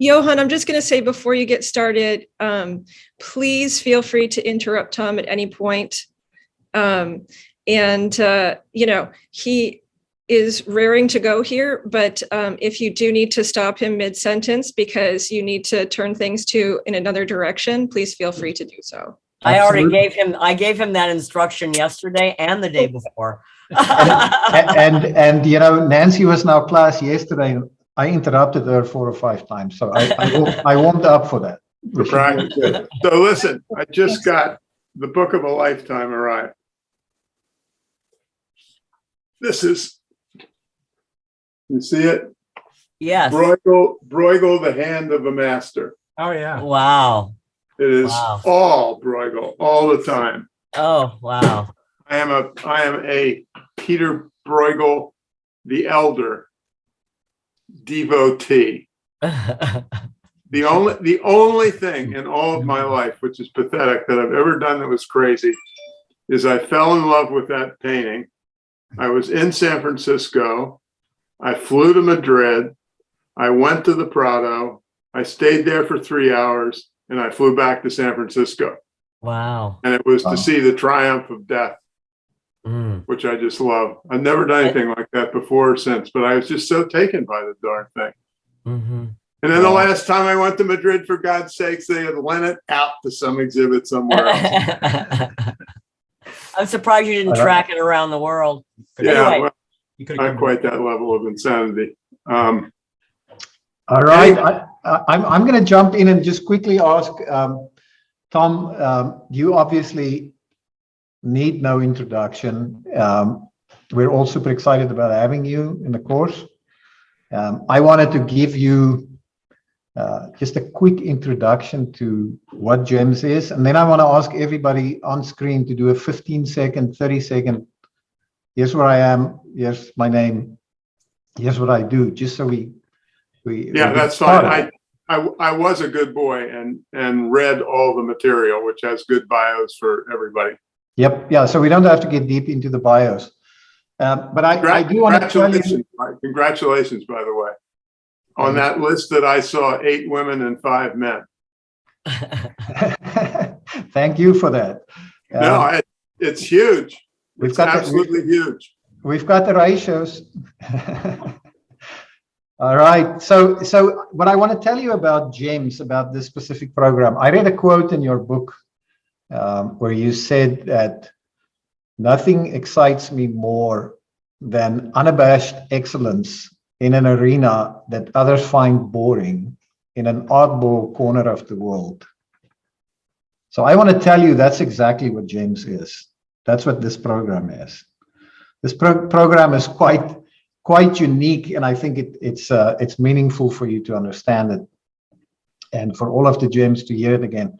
Johann, I'm just going to say before you get started, please feel free to interrupt Tom at any point. He is raring to go here, but if you do need to stop him mid-sentence because you need to turn things in another direction, please feel free to do so. I already gave him that instruction yesterday and the day before. and Nancy was in our class yesterday. I interrupted her 4 or 5 times, so I warmed up for that. So listen, I just got the book of a lifetime arrived. This is, you see it? Yes. Bruegel, the hand of a master. Oh yeah. Wow. It is all Bruegel all the time. Oh wow. I am a Peter Bruegel the Elder devotee. The only thing in all of my life, which is pathetic, that I've ever done that was crazy, is I fell in love with that painting. I was in San Francisco. I flew to Madrid. I went to the Prado. I stayed there for 3 hours, and I flew back to San Francisco. Wow. And it was to see the triumph of death, which I just love. I've never done anything like that before or since, but I was just so taken by the darn thing. Mm-hmm. And then the last time I went to Madrid, for God's sakes, they had lent it out to some exhibit somewhere else. I'm surprised you didn't track it around the world. Yeah, anyway, well, not quite that level of insanity. All right, I'm going to jump in and just quickly ask Tom. You obviously need no introduction. We're all super excited about having you in the course. I wanted to give you just a quick introduction to what GEMS is, and then I want to ask everybody on screen to do a 15-second, 30-second, here's where I am, here's my name, here's what I do, just so we that's fine. I was a good boy and read all the material, which has good bios for everybody. Yep, yeah, so we don't have to get deep into the bios. But I do want to tell you... Congratulations, by the way. On that list that I saw, 8 women and 5 men. Thank you for that. No, it's huge. It's absolutely huge. We've got the ratios. All right. So what I want to tell you about GEMS, about this specific program, I read a quote in your book where you said that nothing excites me more than unabashed excellence in an arena that others find boring in an oddball corner of the world. So I want to tell you that's exactly what GEMS is. That's what this program is. This program is quite unique, and I think it's meaningful for you to understand it, and for all of the GEMS to hear it again.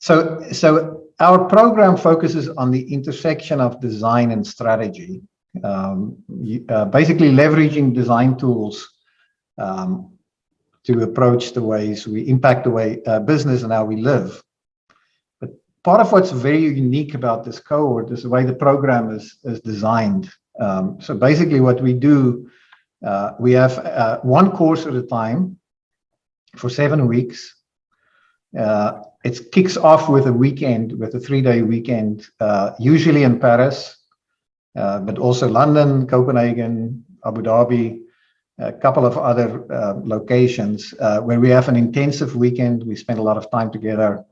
So our program focuses on the intersection of design and strategy. Basically leveraging design tools to approach the ways we impact the way business and how we live. But part of what's very unique about this cohort is the way the program is designed. So basically what we do, we have 1 course at a time for 7 weeks. It kicks off with a weekend, with a 3-day weekend, usually in Paris, but also London, Copenhagen, Abu Dhabi, a couple of other locations where we have an intensive weekend. We spend a lot of time together.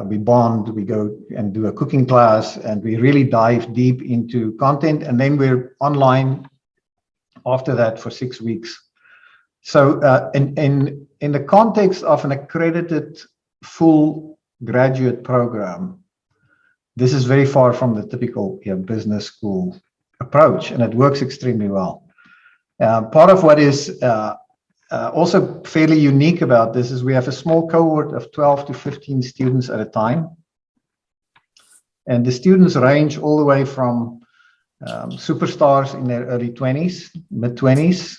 We bond, we go and do a cooking class, and we really dive deep into content. And then we're online after that for 6 weeks. So in the context of an accredited full graduate program, this is very far from the typical business school approach, and it works extremely well. Part of what is also fairly unique about this is we have a small cohort of 12 to 15 students at a time. And the students range all the way from superstars in their early 20s, mid-20s,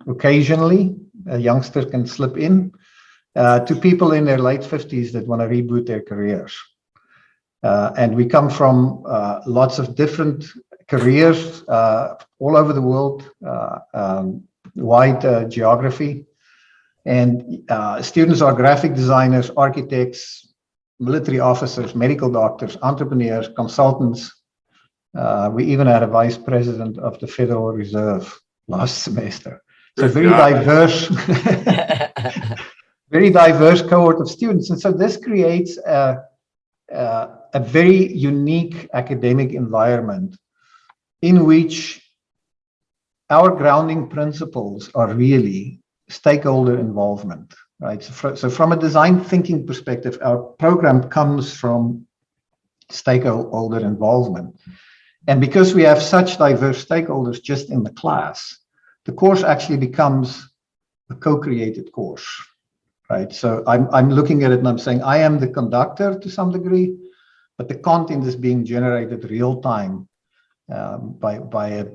occasionally a youngster can slip in, to people in their late 50s that want to reboot their careers. And we come from lots of different careers all over the world, wide geography. And students are graphic designers, architects, military officers, medical doctors, entrepreneurs, consultants. We even had a vice president of the Federal Reserve last semester. So very diverse, very diverse cohort of students. And so this creates a very unique academic environment in which our grounding principles are really stakeholder involvement, right? So from a design thinking perspective, our program comes from stakeholder involvement. And because we have such diverse stakeholders just in the class, the course actually becomes a co-created course, right? So I'm looking at it and I'm saying, I am the conductor to some degree, but the content is being generated real time by a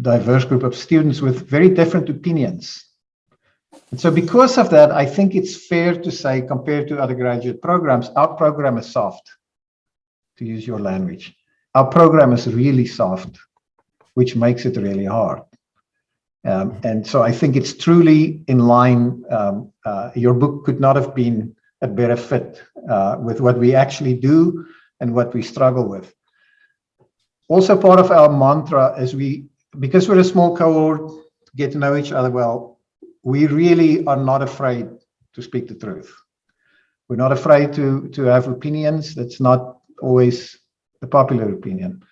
diverse group of students with very different opinions. And so because of that, I think it's fair to say, compared to other graduate programs, our program is soft, to use your language. Our program is really soft, which makes it really hard. And so I think it's truly in line. Your book could not have been a better fit with what we actually do and what we struggle with. Also, part of our mantra is because we're a small cohort, get to know each other well, we really are not afraid to speak the truth. We're not afraid to have opinions. That's not always the popular opinion.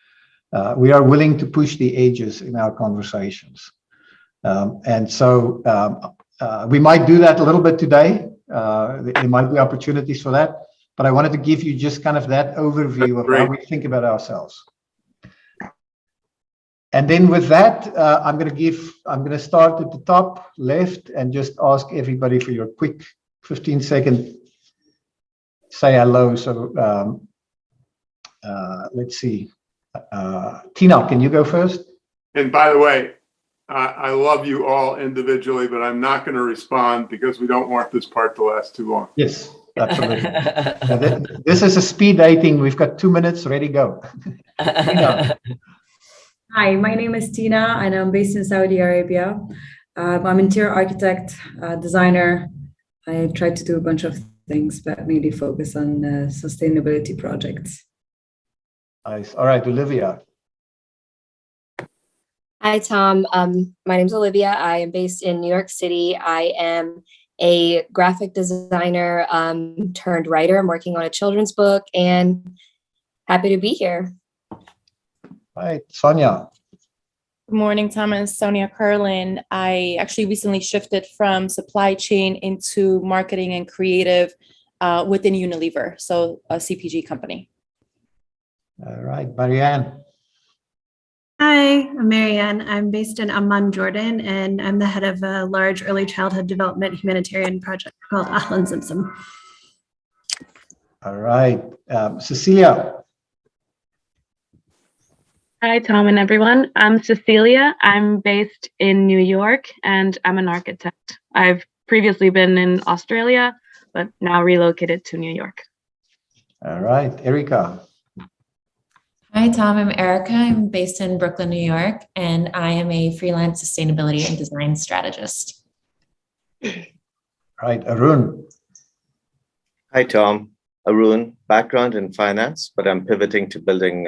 We are willing to push the edges in our conversations. And so we might do that a little bit today. There might be opportunities for that, but I wanted to give you just kind of that overview of how we think about ourselves. And then with that, I'm going to start at the top left and just ask everybody for your quick 15-second say hello. So let's see. Tina, can you go first? And by the way, I love you all individually, but I'm not going to respond because we don't want this part to last too long. Yes, absolutely. This is a speed dating. We've got 2 minutes, ready, go. Tina. Hi, my name is Tina and I'm based in Saudi Arabia. I'm an interior architect, designer. I try to do a bunch of things, but mainly focus on sustainability projects. Nice. All right, Olivia. Hi, Tom. My name is Olivia. I am based in New York City. I am a graphic designer turned writer. I'm working on a children's book and happy to be here. All right, Sonia. Good morning, Thomas. Sonia Curlin. I actually recently shifted from supply chain into marketing and creative within Unilever, so a CPG company. All right, Marianne. Hi, I'm Marianne. I'm based in Amman, Jordan, and I'm the head of a large early childhood development humanitarian project called Ahlan Zimzum. All right, Cecilia. Hi, Tom and everyone. I'm Cecilia. I'm based in New York and I'm an architect. I've previously been in Australia, but now relocated to New York. All right, Erica. Hi, Tom. I'm Erica. I'm based in Brooklyn, New York, and I am a freelance sustainability and design strategist. Right, Arun. Hi, Tom. Arun, background in finance, but I'm pivoting to building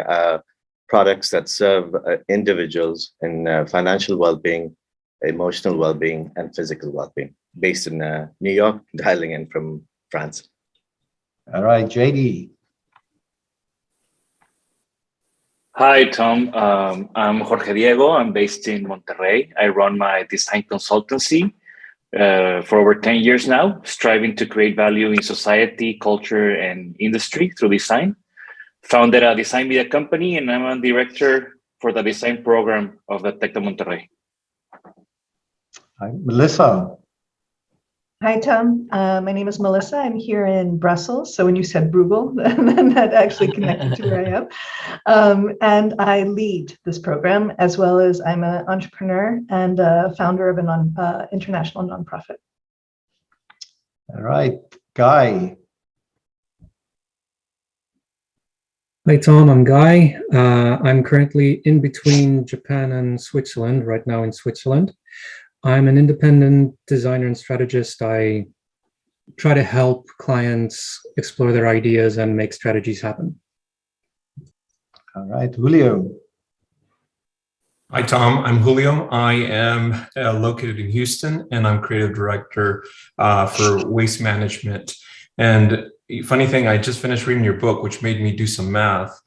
products that serve individuals in financial well-being, emotional well-being, and physical well-being, based in New York, dialing in from France. All right, JD. Hi, Tom. I'm Jorge Diego. I'm based in Monterrey. I run my design consultancy for over 10 years now, striving to create value in society, culture, and industry through design. Founded a design media company, and I'm a director for the design program of the Tec de Monterrey. Hi, Melissa. Hi, Tom. My name is Melissa. I'm here in Brussels. So when you said Bruegel, then that actually connected to where I am. And I lead this program, as well as I'm an entrepreneur and a founder of an international nonprofit. All right, Guy. Hi, Tom. I'm Guy. I'm currently in between Japan and Switzerland, right now in Switzerland. I'm an independent designer and strategist. I try to help clients explore their ideas and make strategies happen. All right, Julio. Hi, Tom. I'm Julio. I am located in Houston, and I'm creative director for waste management. And funny thing, I just finished reading your book, which made me do some math.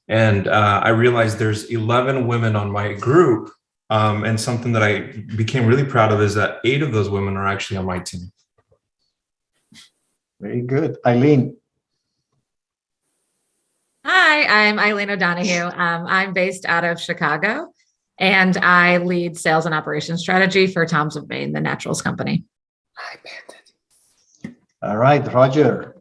And I realized there's 11 women on my group. And something that I became really proud of is that 8 of those women are actually on my team. Very good. Eileen. Hi, I'm Eileen O'Donoghue. I'm based out of Chicago, and I lead sales and operations strategy for Tom's of Maine, the naturals company. All right, Roger.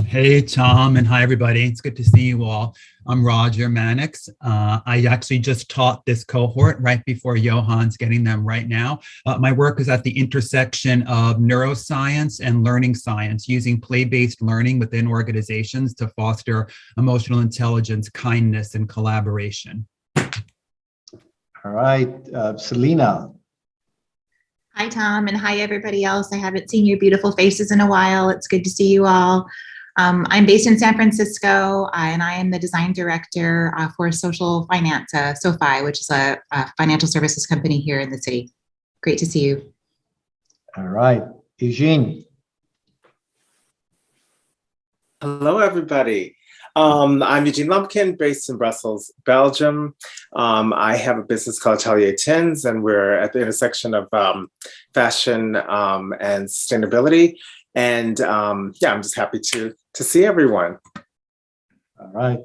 Hey, Tom, and hi, everybody. It's good to see you all. I'm Roger Mannix. I actually just taught this cohort right before Johann's getting them right now. My work is at the intersection of neuroscience and learning science, using play-based learning within organizations to foster emotional intelligence, kindness, and collaboration. All right, Selena. Hi, Tom, and hi, everybody else. I haven't seen your beautiful faces in a while. It's good to see you all. I'm based in San Francisco, and I am the design director for Social Finance, SoFi, which is a financial services company here in the city. Great to see you. All right, Eugene. Hello, everybody. I'm Eugene Lumpkin, based in Brussels, Belgium. I have a business called Atelier Tins, and we're at the intersection of fashion and sustainability. And yeah, I'm just happy to see everyone. All right.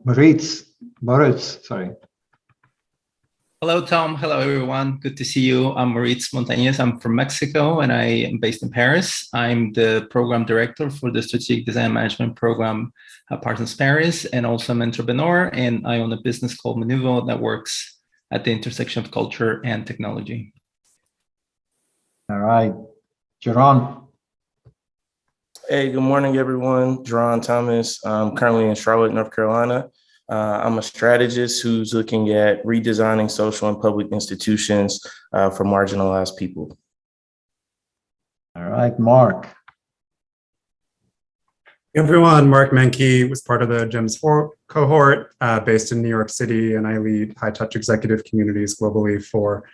Moritz, sorry. Hello, Tom. Hello, everyone. Good to see you. I'm Moritz Montañez. I'm from Mexico, and I am based in Paris. I'm the program director for the Strategic Design Management program at Parsons Paris, and also an entrepreneur. And I own a business called Manuvo that works at the intersection of culture and technology. All right. Jerron. Hey, good morning, everyone. Jerron Thomas. I'm currently in Charlotte, North Carolina. I'm a strategist who's looking at redesigning social and public institutions for marginalized people. All right, Mark. Hey everyone, Mark Menke was part of the GEMS 4 cohort based in New York City, and I lead high-touch executive communities globally for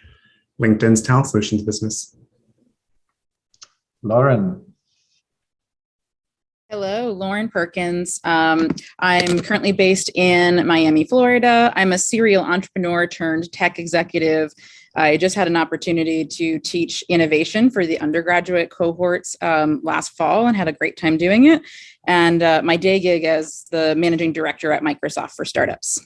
LinkedIn's Talent Solutions business. Lauren. Hello, Lauren Perkins. I'm currently based in Miami, Florida. I'm a serial entrepreneur turned tech executive. I just had an opportunity to teach innovation for the undergraduate cohorts last fall and had a great time doing it. And my day gig as the managing director at Microsoft for Startups.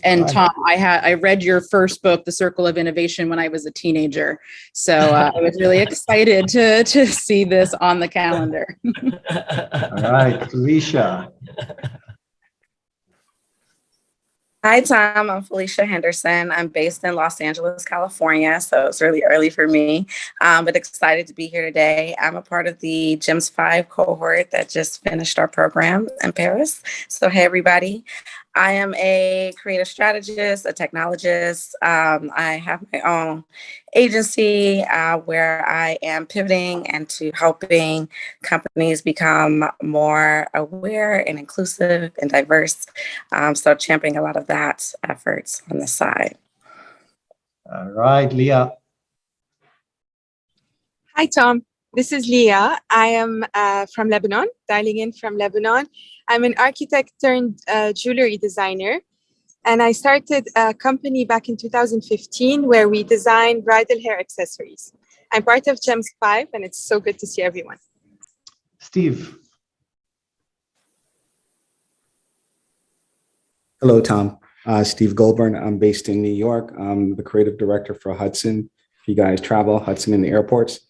And Tom, I read your first book, The Circle of Innovation, when I was a teenager. So I was really excited to see this on the calendar. All right, Felicia. Hi, Tom. I'm Felicia Henderson. I'm based in Los Angeles, California, so it's really early for me, but excited to be here today. I'm a part of the GEMS 5 cohort that just finished our program in Paris. So, hey, everybody. I am a creative strategist, a technologist. I have my own agency where I am pivoting and to helping companies become more aware and inclusive and diverse. So championing a lot of that efforts on the side. All right, Leah. Hi, Tom. This is Leah. I am from Lebanon, dialing in from Lebanon. I'm an architect turned jewelry designer. And I started a company back in 2015 where we design bridal hair accessories. I'm part of GEMS 5, and it's so good to see everyone. Steve. Hello, Tom. Steve Goldburn. I'm based in New York. I'm the creative director for Hudson. If you guys travel, Hudson in the airports.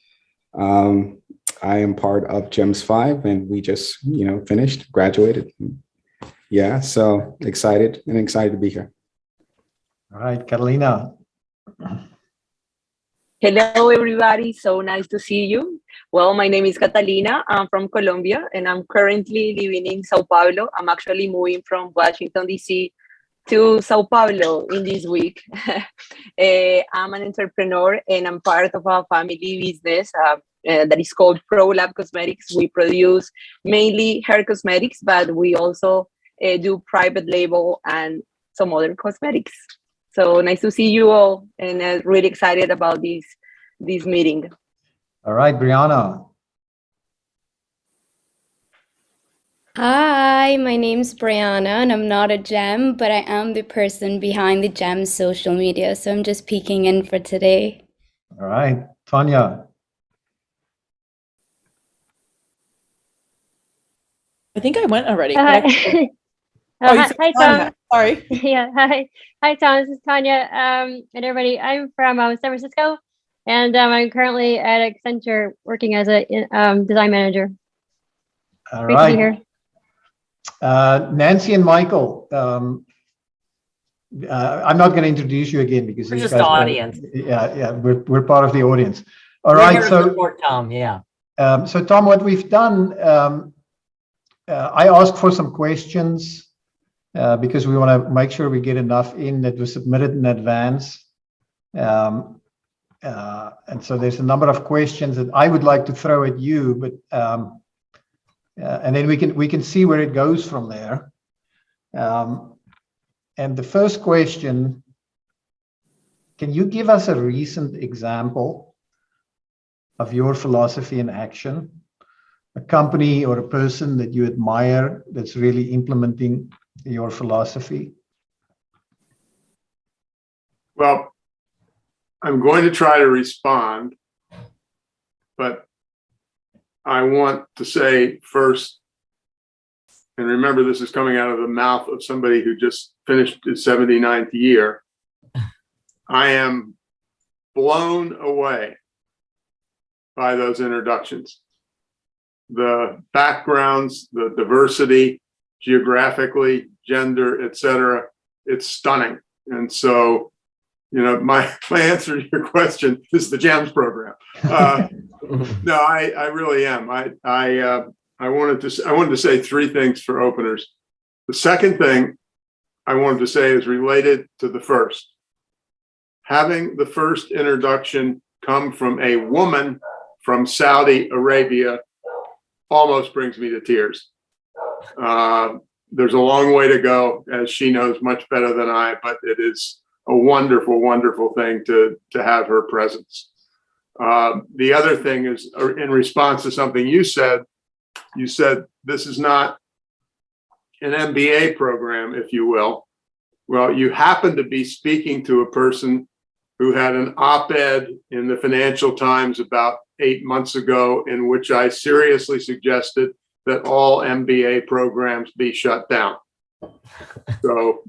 I am part of GEMS 5, and we just, finished, graduated. Yeah, so excited to be here. All right, Carolina. Hello, everybody. So nice to see you. Well, my name is Catalina. I'm from Colombia, and I'm currently living in Sao Paulo. I'm actually moving from Washington, D.C. to Sao Paulo in this week. I'm an entrepreneur and I'm part of a family business that is called ProLab Cosmetics. We produce mainly hair cosmetics, but we also do private label and some other cosmetics. So nice to see you all, and really excited about this meeting. All right, Brianna. Hi, my name's Brianna, and I'm not a gem, but I am the person behind the gem social media. So I'm just peeking in for today. All right, Tanya. I think I went already. Hi, Hi, Tom. Sorry. Yeah, hi, Tom. This is Tanya. And everybody, I'm from San Francisco, and I'm currently at Accenture working as a design manager. All Great right. to be here. Nancy and Michael. I'm not going to introduce you again because We're these just guys are- audience. Yeah, we're part of the audience. All We're right, here to so support Tom. Yeah. so Tom, what we've done, I asked for some questions because we want to make sure we get enough in that was submitted in advance. And so there's a number of questions that I would like to throw at you, but and then we can see where it goes from there. And the first question, can you give us a recent example of your philosophy in action? A company or a person that you admire that's really implementing your philosophy? Well, I'm going to try to respond, but I want to say first, and remember this is coming out of the mouth of somebody who just finished his 79th year, I am blown away by those introductions. The backgrounds, the diversity, geographically, gender, etc. It's stunning. And so, you know, my answer to your question is the GEMS program. No, I really am. I wanted to say three things for openers. The second thing I wanted to say is related to the first. Having the first introduction come from a woman from Saudi Arabia almost brings me to tears. There's a long way to go, as she knows much better than I, but it is a wonderful, wonderful thing to have her presence. The other thing is, in response to something you said this is not an MBA program, if you will. Well, you happen to be speaking to a person who had an op-ed in the Financial Times about 8 months ago, in which I seriously suggested that all MBA programs be shut down. So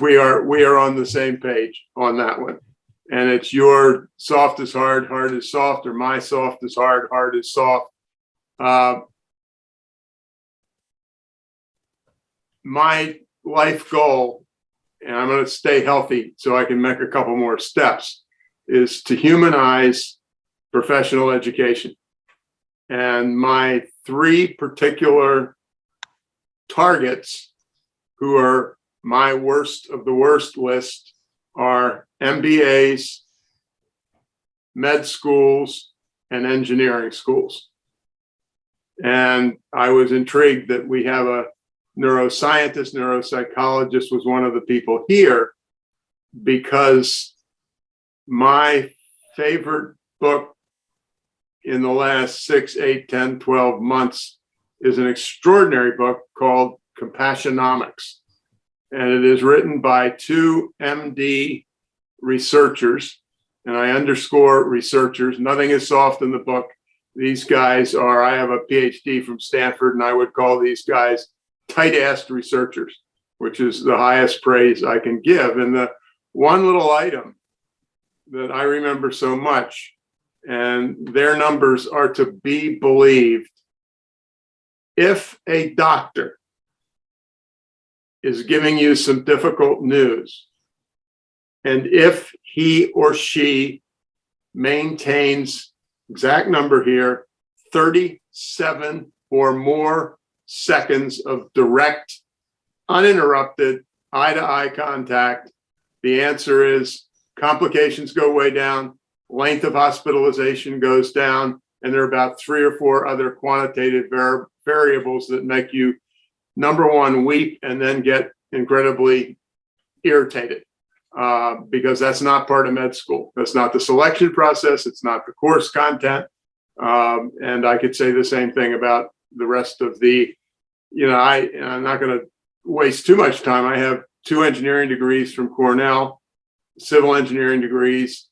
we are on the same page on that one. And it's your soft is hard, hard is soft, or my soft is hard, hard is soft. My life goal, and I'm going to stay healthy so I can make a couple more steps, is to humanize professional education. And my three particular targets, who are my worst of the worst list, are MBAs, med schools, and engineering schools. And I was intrigued that we have a neuroscientist, neuropsychologist was one of the people here, because my favorite book in the last 6, 8, 10, 12 months is an extraordinary book called Compassionomics. And it is written by two MD researchers, and I underscore researchers. Nothing is soft in the book. These guys are, I have a PhD from Stanford, and I would call these guys tight-assed researchers, which is the highest praise I can give. And the one little item that I remember so much, and their numbers are to be believed, if a doctor is giving you some difficult news, and if he or she maintains, exact number here, 37 or more seconds of direct, uninterrupted eye-to-eye contact. The answer is complications go way down, length of hospitalization goes down, and there are about 3 or 4 other quantitative variables that make you, number one, weep and then get incredibly irritated, because that's not part of med school. That's not the selection process. It's not the course content. And I could say the same thing about the rest of the, I'm not going to waste too much time. I have 2 engineering degrees from Cornell, civil engineering degrees,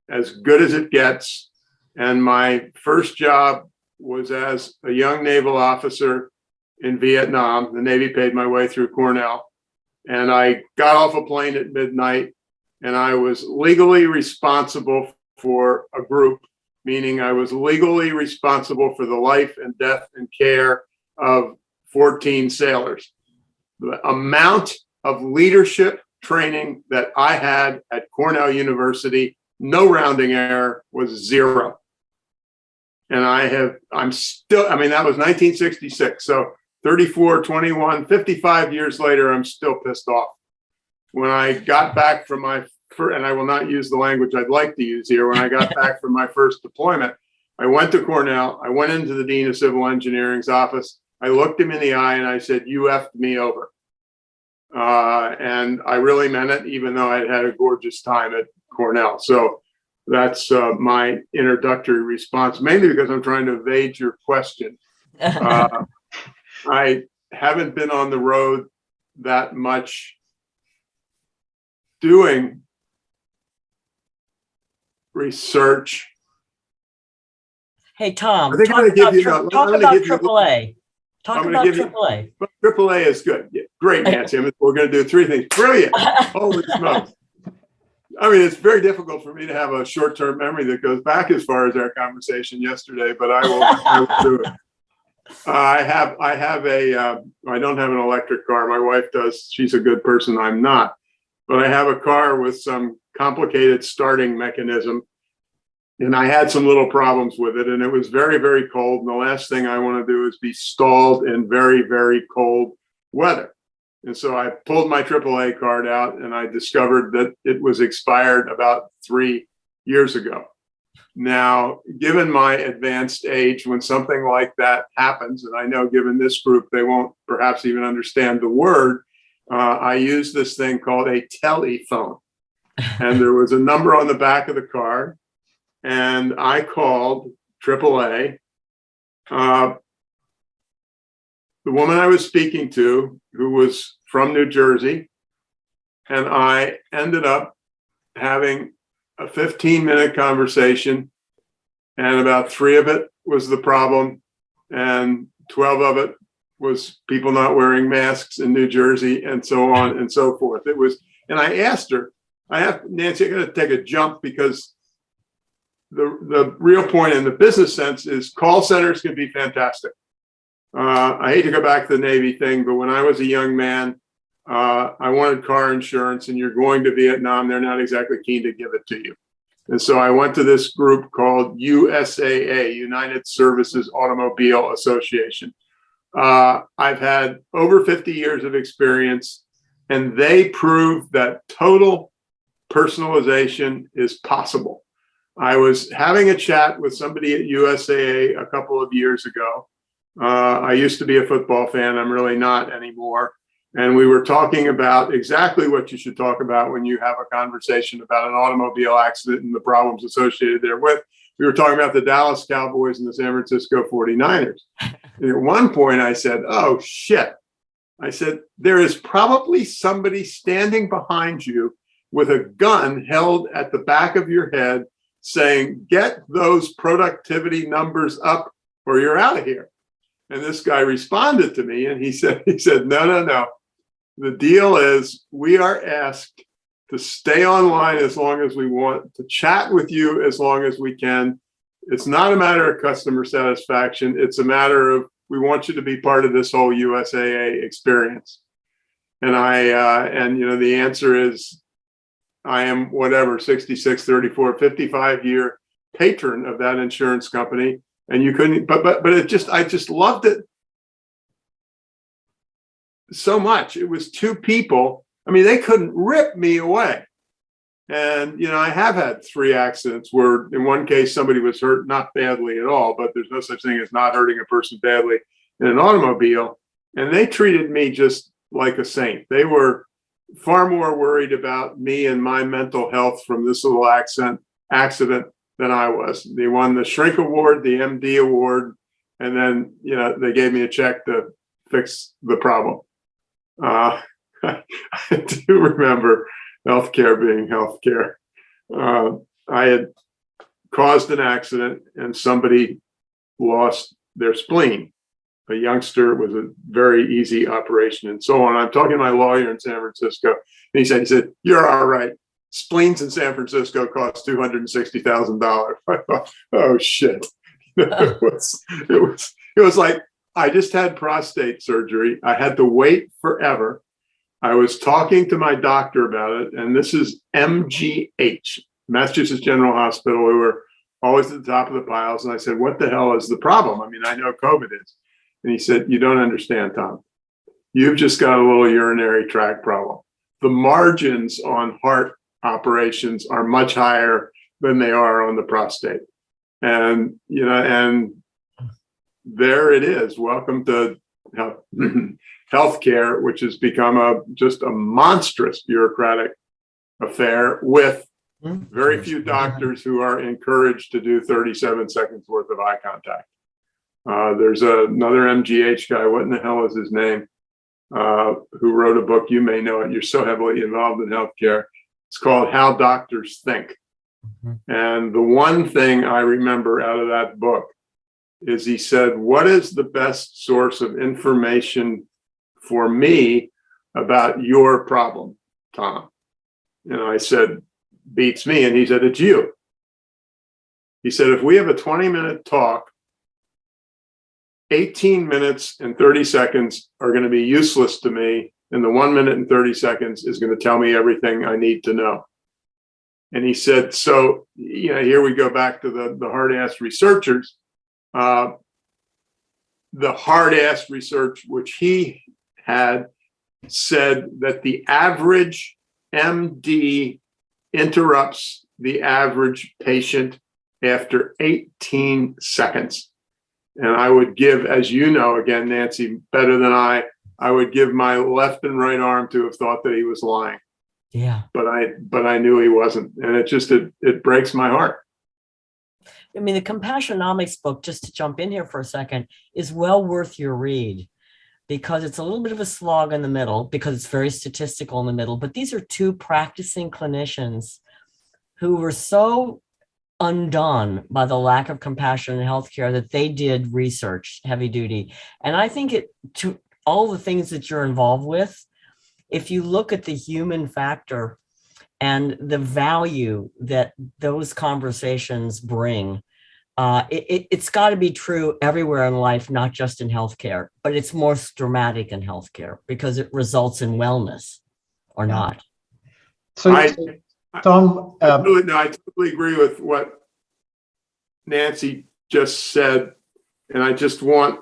as good as it gets. And my first job was as a young naval officer in Vietnam. The Navy paid my way through Cornell. And I got off a plane at midnight, and I was legally responsible for a group, meaning I was legally responsible for the life and death and care of 14 sailors. The amount of leadership training that I had at Cornell University, no rounding error, was 0. And I'm still, that was 1966. So 34, 21, 55 years later, I'm still pissed off. When I got back from my, and I will not use the language I'd like to use here, when I got back from my first deployment, I went to Cornell, I went into the Dean of Civil Engineering's office, I looked him in the eye and I said, "You effed me over." And I really meant it, even though I had a gorgeous time at Cornell. So that's my introductory response, mainly because I'm trying to evade your question. I haven't been on the road that much doing research. Hey, Tom, I think talk I'm going to give you talk about AAA. Talk about AAA. AAA is good. Yeah, great, Nancy. We're going to do 3 things. Brilliant. Holy smokes. It's very difficult for me to have a short-term memory that goes back as far as our conversation yesterday, but I will do it. I don't have an electric car. My wife does. She's a good person. I'm not. But I have a car with some complicated starting mechanism. And I had some little problems with it. And it was very, very cold. And the last thing I want to do is be stalled in very, very cold weather. And so I pulled my AAA card out and I discovered that it was expired about 3 years ago. Now, given my advanced age, when something like that happens, and I know given this group, they won't perhaps even understand the word, I use this thing called a telephone. And there was a number on the back of the card, and I called AAA. The woman I was speaking to, who was from New Jersey, and I ended up having a 15-minute conversation, and about 3 of it was the problem, and 12 of it was people not wearing masks in New Jersey, and so on and so forth. It was, and I asked her, Nancy, I got to take a jump, because the real point in the business sense is call centers can be fantastic. I hate to go back to the Navy thing, but when I was a young man, I wanted car insurance, and you're going to Vietnam, they're not exactly keen to give it to you. And so I went to this group called USAA, United Services Automobile Association. I've had over 50 years of experience, and they prove that total personalization is possible. I was having a chat with somebody at USAA a couple of years ago. I used to be a football fan. I'm really not anymore. And we were talking about exactly what you should talk about when you have a conversation about an automobile accident and the problems associated therewith. We were talking about the Dallas Cowboys and the San Francisco 49ers. And at one point I said, "Oh, shit." I said, "There is probably somebody standing behind you with a gun held at the back of your head saying, 'Get those productivity numbers up or you're out of here.'" And this guy responded to me, and he said, no. The deal is we are asked to stay online as long as we want, to chat with you as long as we can. It's not a matter of customer satisfaction. It's a matter of, we want you to be part of this whole USAA experience. And the answer is, I am 66, 34, 55-year patron of that insurance company. And you couldn't, but I just loved it so much. It was 2 people I mean, they couldn't rip me away. And, you know, I have had 3 accidents where in one case somebody was hurt, not badly at all, but there's no such thing as not hurting a person badly in an automobile. And they treated me just like a saint. They were far more worried about me and my mental health from this little accident than I was. They won the Shrink Award, the MD Award, and then, you know, they gave me a check to fix the problem. I do remember healthcare being healthcare. I had caused an accident and somebody lost their spleen. A youngster. It was a very easy operation and so on. I'm talking to my lawyer in San Francisco, and he said, "You're all right. Spleens in San Francisco cost $260,000." I thought, oh shit. It was like, I just had prostate surgery. I had to wait forever. I was talking to my doctor about it, and this is MGH, Massachusetts General Hospital. We were always at the top of the piles. And I said, what the hell is the problem? I mean, I know COVID is. And he said, you don't understand, Tom. You've just got a little urinary tract problem. The margins on heart operations are much higher than they are on the prostate. And, you know, and there it is. Welcome to healthcare, which has become just a monstrous bureaucratic affair with very few doctors who are encouraged to do 37 seconds worth of eye contact. There's another MGH guy, what in the hell is his name, who wrote a book, you may know it, you're so heavily involved in healthcare. It's called How Doctors Think. And the one thing I remember out of that book is he said, what is the best source of information for me about your problem, Tom? And I said, beats me. And he said, it's you. He said, if we have a 20-minute talk, 18 minutes and 30 seconds are going to be useless to me. And the 1 minute and 30 seconds is going to tell me everything I need to know. And he said, so, you know, here we go back to the hard-ass researchers. The hard-ass research, which he had, said that the average MD interrupts the average patient after 18 seconds. And I would give, as you know, again, Nancy, better than I would give my left and right arm to have thought that he was lying. Yeah. But I knew he wasn't. And it breaks my heart. I mean, the Compassionomics book, just to jump in here for a second, is well worth your read because it's a little bit of a slog in the middle because it's very statistical in the middle. But these are 2 practicing clinicians who were so undone by the lack of compassion in healthcare that they did research, heavy duty. And I think to all the things that you're involved with, if you look at the human factor and the value that those conversations bring, it's got to be true everywhere in life, not just in healthcare, but it's more dramatic in healthcare because it results in wellness or not. So, Tom, I totally agree with what Nancy just said. And I just want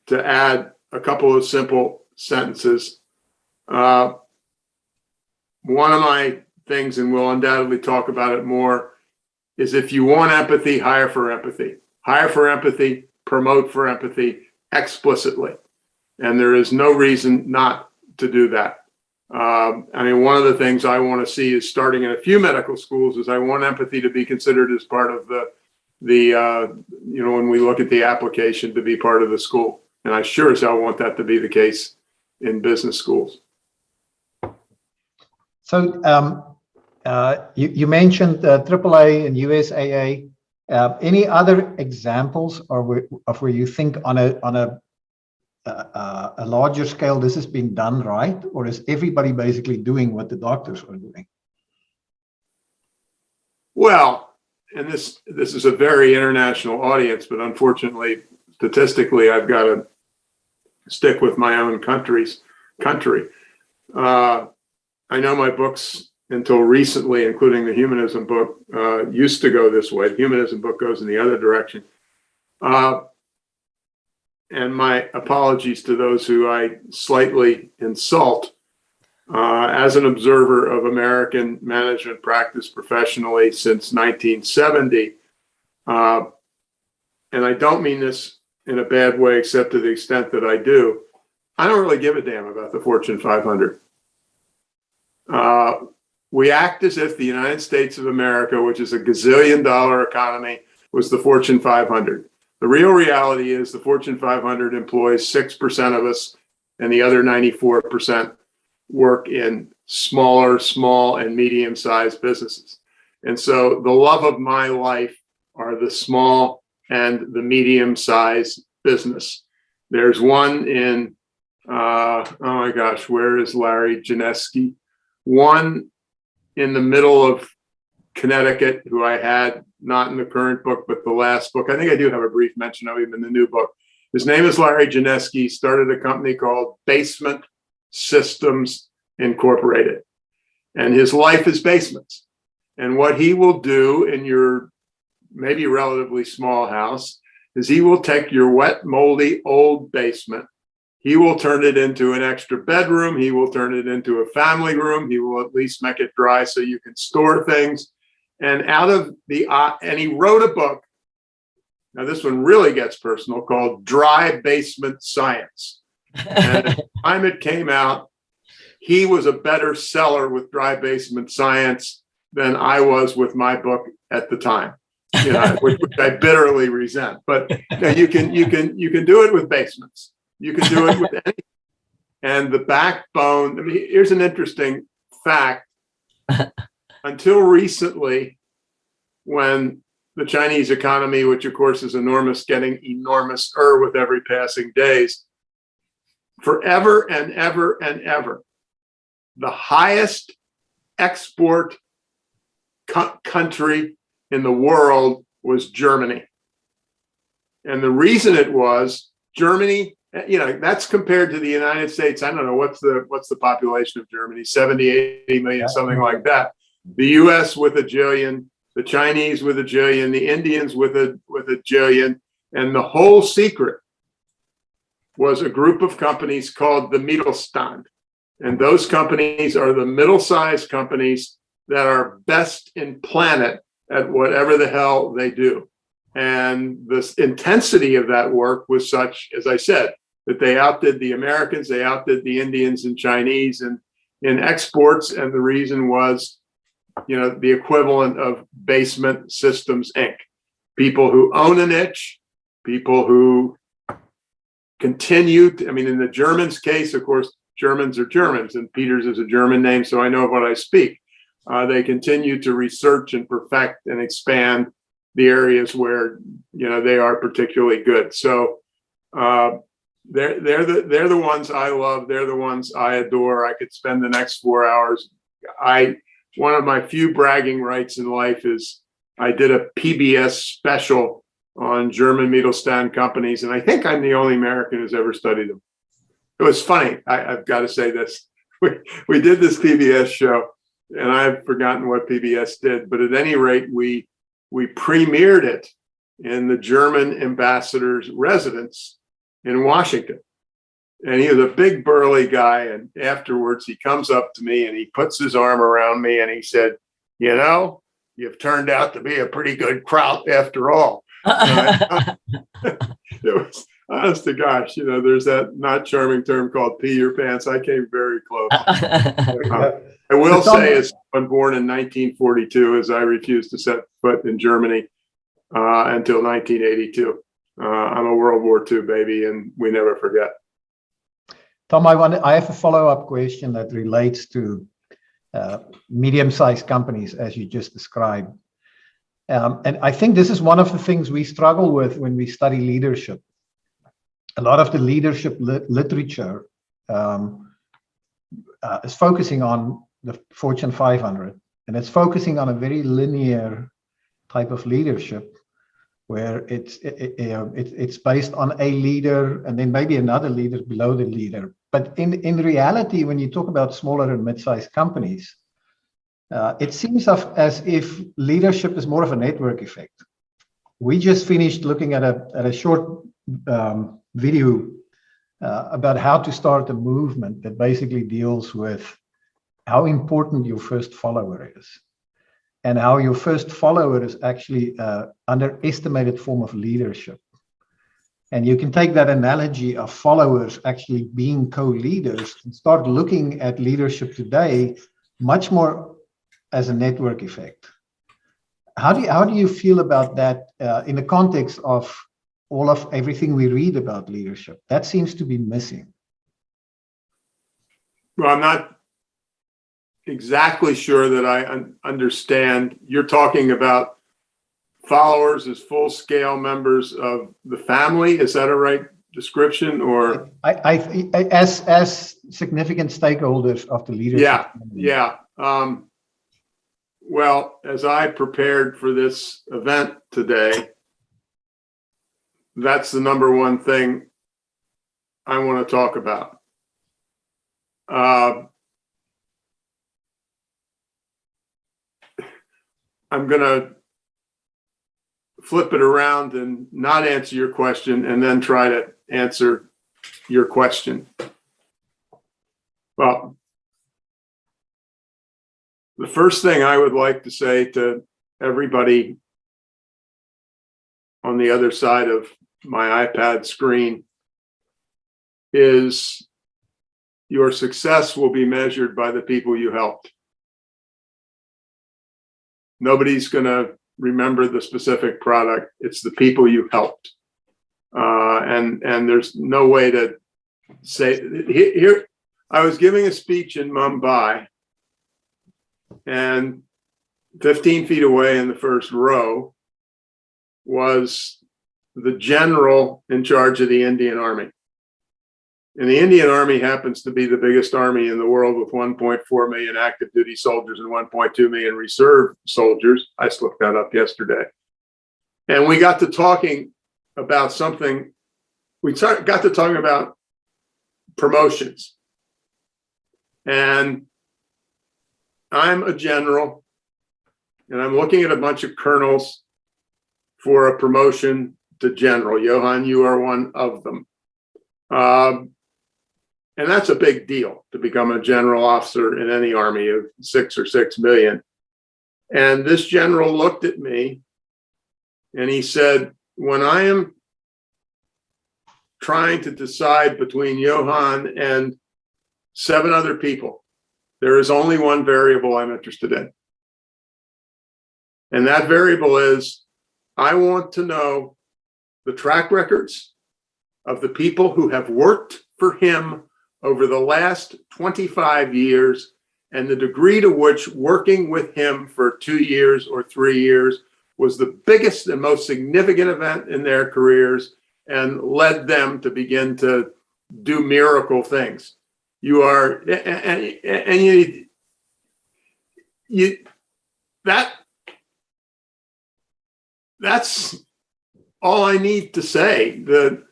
to add a couple of simple sentences. One of my things, and we'll undoubtedly talk about it more, is if you want empathy, hire for empathy. Hire for empathy, promote for empathy explicitly. And there is no reason not to do that. I mean, one of the things I want to see is starting in a few medical schools is I want empathy to be considered as part of the when we look at the application to be part of the school. And I sure as hell want that to be the case in business schools. So you mentioned AAA and USAA. Any other examples of where you think on a larger scale this is being done right, or is everybody basically doing what the doctors are doing? Well, and this is a very international audience, but unfortunately, statistically, I've got to stick with my own country. I know my books until recently, including the humanism book, used to go this way. The humanism book goes in the other direction. And my apologies to those who I slightly insult. as an observer of American management practice professionally since 1970. And I don't mean this in a bad way, except to the extent that I do. I don't really give a damn about the Fortune 500. We act as if the United States of America, which is a gazillion-dollar economy, was the Fortune 500. The real reality is the Fortune 500 employs 6% of us, and the other 94% work in small and medium-sized businesses. And so the love of my life are the small and the medium-sized business. There's one in, oh my gosh, where is Larry Janeski? One in the middle of Connecticut, who I had not in the current book, but the last book. I think I do have a brief mention of him in the new book. His name is Larry Janeski. Started a company called Basement Systems Incorporated. And his life is basements. And what he will do in your maybe relatively small house is he will take your wet, moldy, old basement. He will turn it into an extra bedroom. He will turn it into a family room. He will at least make it dry so you can store things. And and he wrote a book. Now this one really gets personal, called Dry Basement Science. And at the time it came out, he was a better seller with Dry Basement Science than I was with my book at the time, which I bitterly resent. But you can do it with basements. You can do it with anything. And the backbone, I mean, here's an interesting fact. Until recently, when the Chinese economy, which of course is enormous, getting enormous-er with every passing days, forever and ever and ever, the highest export country in the world was Germany. And the reason it was, Germany, that's compared to the United States. I don't know, what's the population of Germany? 70, 80 million, something like that. The US with a jillion, the Chinese with a jillion, the Indians with a jillion. And the whole secret was a group of companies called the Mittelstand. And those companies are the middle-sized companies that are best in planet at whatever the hell they do. And the intensity of that work was such, as I said, that they outdid the Americans, they outdid the Indians and Chinese in exports. And the reason was, the equivalent of Basement Systems, Inc. People who own a niche, people who continue to, in the Germans' case, of course, Germans are Germans, and Peters is a German name, so I know what I speak. They continue to research and perfect and expand the areas where they are particularly good. So they're the ones I love. They're the ones I adore. I could spend the next 4 hours. One of my few bragging rights in life is I did a PBS special on German Mittelstand companies, and I think I'm the only American who's ever studied them. It was funny. I've got to say this. We did this PBS show, and I've forgotten what PBS did, but at any rate, we premiered it in the German ambassador's residence in Washington. And he was a big burly guy. And afterwards he comes up to me and he puts his arm around me and he said, you've turned out to be a pretty good kraut after all. It was, honest to gosh, there's that not charming term called pee your pants. I came very close. I will say, as someone born in 1942, as I refused to set foot in Germany until 1982. I'm a World War II baby, and we never forget. Tom, I have a follow-up question that relates to medium-sized companies, as you just described. And I think this is one of the things we struggle with when we study leadership. A lot of the leadership literature is focusing on the Fortune 500, and it's focusing on a very linear type of leadership, where it's based on a leader and then maybe another leader below the leader. But in reality, when you talk about smaller and mid-sized companies, it seems as if leadership is more of a network effect. We just finished looking at a short video about how to start a movement that basically deals with how important your first follower is, and how your first follower is actually an underestimated form of leadership. And you can take that analogy of followers actually being co-leaders and start looking at leadership today much more as a network effect. How do you feel about that in the context of everything we read about leadership? That seems to be missing. Well, I'm not exactly sure that I understand. You're talking about followers as full-scale members of the family. Is that a right description? Or as significant stakeholders of the leadership? Yeah. Well, as I prepared for this event today, that's the number one thing I want to talk about. I'm going to flip it around and not answer your question and then try to answer your question. Well, the first thing I would like to say to everybody on the other side of my iPad screen is your success will be measured by the people you helped. Nobody's going to remember the specific product. It's the people you helped. And there's no way to say here. I was giving a speech in Mumbai, and 15 feet away in the first row was the general in charge of the Indian Army. And the Indian Army happens to be the biggest army in the world with 1.4 million active duty soldiers and 1.2 million reserve soldiers. I just looked that up yesterday. And we got to talking about something. We got to talking about promotions. And I'm a general, and I'm looking at a bunch of colonels for a promotion to general. Johann, you are one of them. And that's a big deal to become a general officer in any army of 6 or 6 million. And this general looked at me and he said, when I am trying to decide between Johann and 7 other people, there is only one variable I'm interested in. And that variable is, I want to know the track records of the people who have worked for him over the last 25 years and the degree to which working with him for 2 years or 3 years was the biggest and most significant event in their careers and led them to begin to do miracle things. You are, and that's all I need to say. The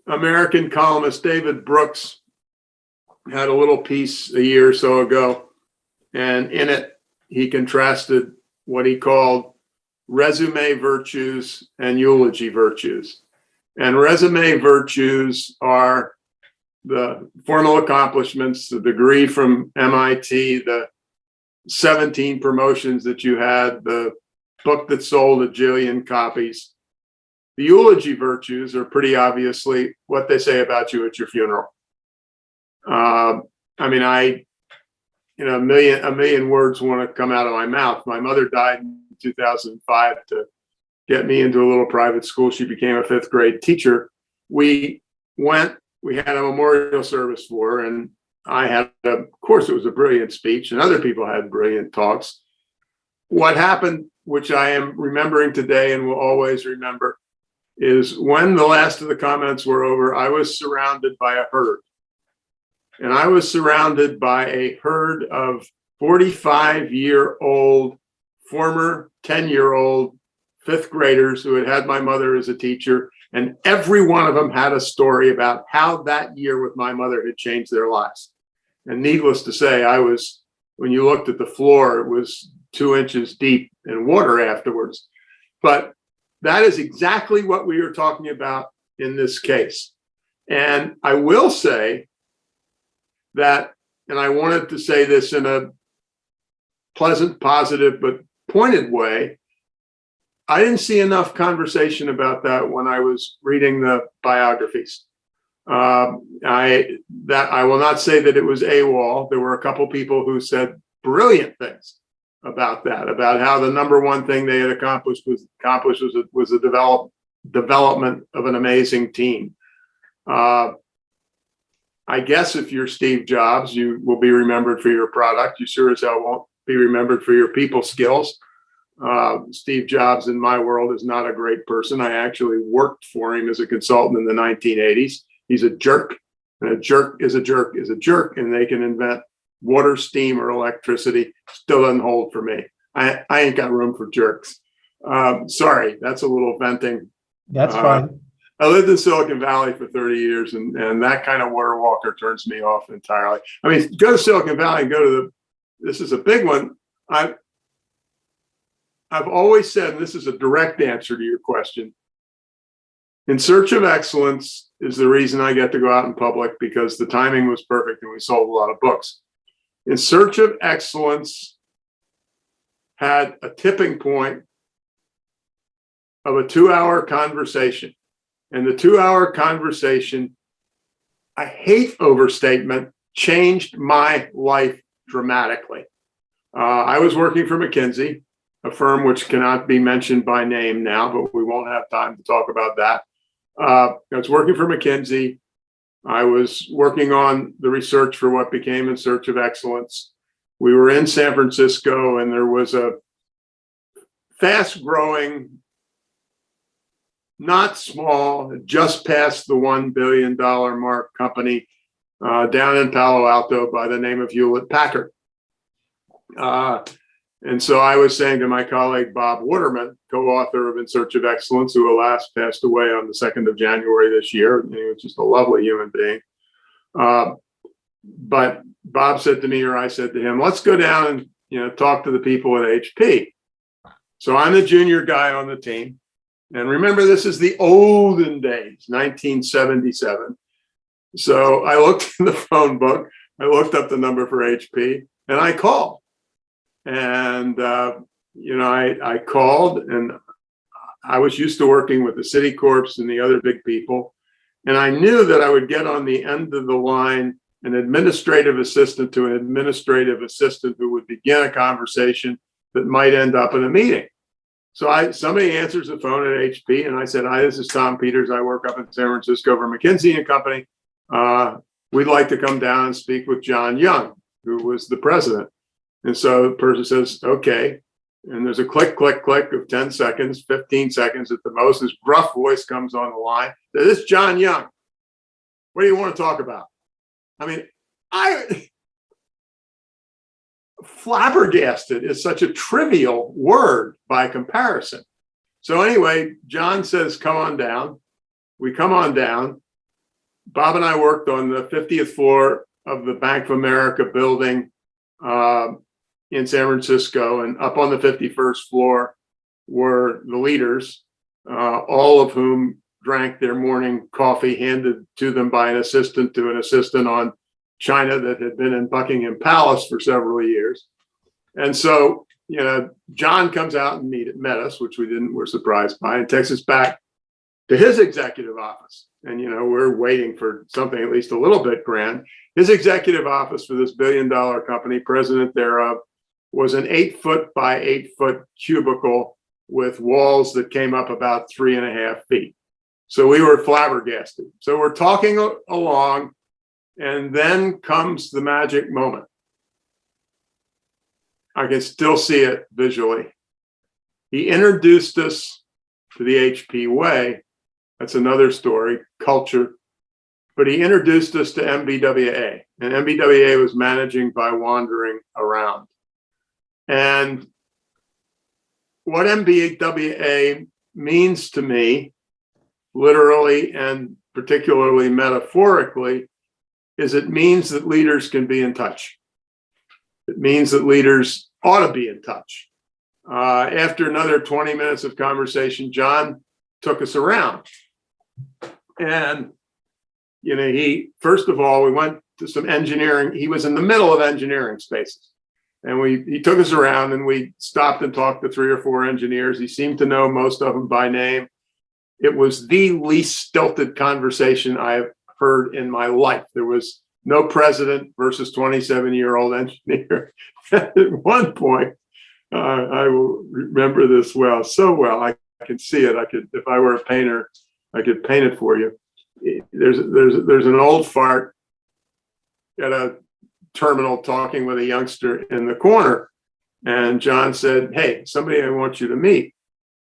American columnist David Brooks had a little piece a year or so ago, and in it he contrasted what he called resume virtues and eulogy virtues. And resume virtues are the formal accomplishments, the degree from MIT, the 17 promotions that you had, the book that sold a jillion copies. The eulogy virtues are pretty obviously what they say about you at your funeral. I mean, a million words want to come out of my mouth. My mother died in 2005 to get me into a little private school. She became a 5th grade teacher. We had a memorial service for her, and I had, of course, it was a brilliant speech, and other people had brilliant talks. What happened, which I am remembering today and will always remember, is when the last of the comments were over, I was surrounded by a herd. And I was surrounded by a herd of 45-year-old, former 10-year-old 5th graders who had had my mother as a teacher. And every one of them had a story about how that year with my mother had changed their lives. And needless to say, when you looked at the floor, it was 2 inches deep in water afterwards. But that is exactly what we are talking about in this case. And I will say that and I wanted to say this in a pleasant, positive, but pointed way, I didn't see enough conversation about that when I was reading the biographies. I will not say that it was AWOL. There were a couple people who said brilliant things about that, about how the number one thing they had accomplished was the development of an amazing team. I guess if you're Steve Jobs, you will be remembered for your product. You sure as hell won't be remembered for your people skills. Steve Jobs in my world is not a great person. I actually worked for him as a consultant in the 1980s. He's a jerk, and a jerk is a jerk is a jerk, and they can invent water, steam, or electricity. Still doesn't hold for me. I ain't got room for jerks. Sorry, that's a little venting. That's fine. I lived in Silicon Valley for 30 years, and that kind of water walker turns me off entirely. I mean, go to Silicon Valley and go to this is a big one. I've always said, and this is a direct answer to your question, In Search of Excellence is the reason I get to go out in public, because the timing was perfect and we sold a lot of books. In Search of Excellence had a tipping point of a 2-hour conversation. And the 2-hour conversation, I hate overstatement, changed my life dramatically. I was working for McKinsey, a firm which cannot be mentioned by name now, but we won't have time to talk about that. I was working for McKinsey. I was working on the research for what became In Search of Excellence. We were in San Francisco, and there was a fast-growing, not small, just past the $1 billion mark company down in Palo Alto by the name of Hewlett-Packard. And so I was saying to my colleague, Bob Waterman, co-author of In Search of Excellence, who alas passed away on the 2nd of January this year. He was just a lovely human being. But Bob said to me, or I said to him, let's go down and talk to the people at HP. So I'm the junior guy on the team. And remember, this is the olden days, 1977. So I looked in the phone book, I looked up the number for HP, and I called. And, I called, and I was used to working with the City Corps and the other big people. And I knew that I would get on the end of the line an administrative assistant to an administrative assistant who would begin a conversation that might end up in a meeting. So somebody answers the phone at HP, and I said, hi, this is Tom Peters. I work up in San Francisco for McKinsey and Company. We'd like to come down and speak with John Young, who was the president. And so the person says, okay. And there's a click, click, click of 10 seconds, 15 seconds at the most. This gruff voice comes on the line. This is John Young. What do you want to talk about? I mean, flabbergasted is such a trivial word by comparison. So anyway, John says, come on down. We come on down. Bob and I worked on the 50th floor of the Bank of America building in San Francisco, and up on the 51st floor were the leaders, all of whom drank their morning coffee handed to them by an assistant to an assistant on China that had been in Buckingham Palace for several years. And so, John comes out and met us, which we're surprised by, and takes us back to his executive office. And, we're waiting for something at least a little bit grand. His executive office for this $1 billion company, president thereof, was an 8-foot by 8-foot cubicle with walls that came up about 3.5 feet. So we were flabbergasted. So we're talking along, and then comes the magic moment. I can still see it visually. He introduced us to the HP way. That's another story, culture. But he introduced us to MBWA, and MBWA was managing by wandering around. And what MBWA means to me, literally and particularly metaphorically, is it means that leaders can be in touch. It means that leaders ought to be in touch. After another 20 minutes of conversation, John took us around. And, first of all, we went to some engineering. He was in the middle of engineering spaces. And he took us around and we stopped and talked to 3 or 4 engineers. He seemed to know most of them by name. It was the least stilted conversation I've heard in my life. There was no president versus 27-year-old engineer. At one point, I will remember this so well. I can see it. If I were a painter, I could paint it for you. There's an old fart at a terminal talking with a youngster in the corner. And John said, "Hey, somebody I want you to meet."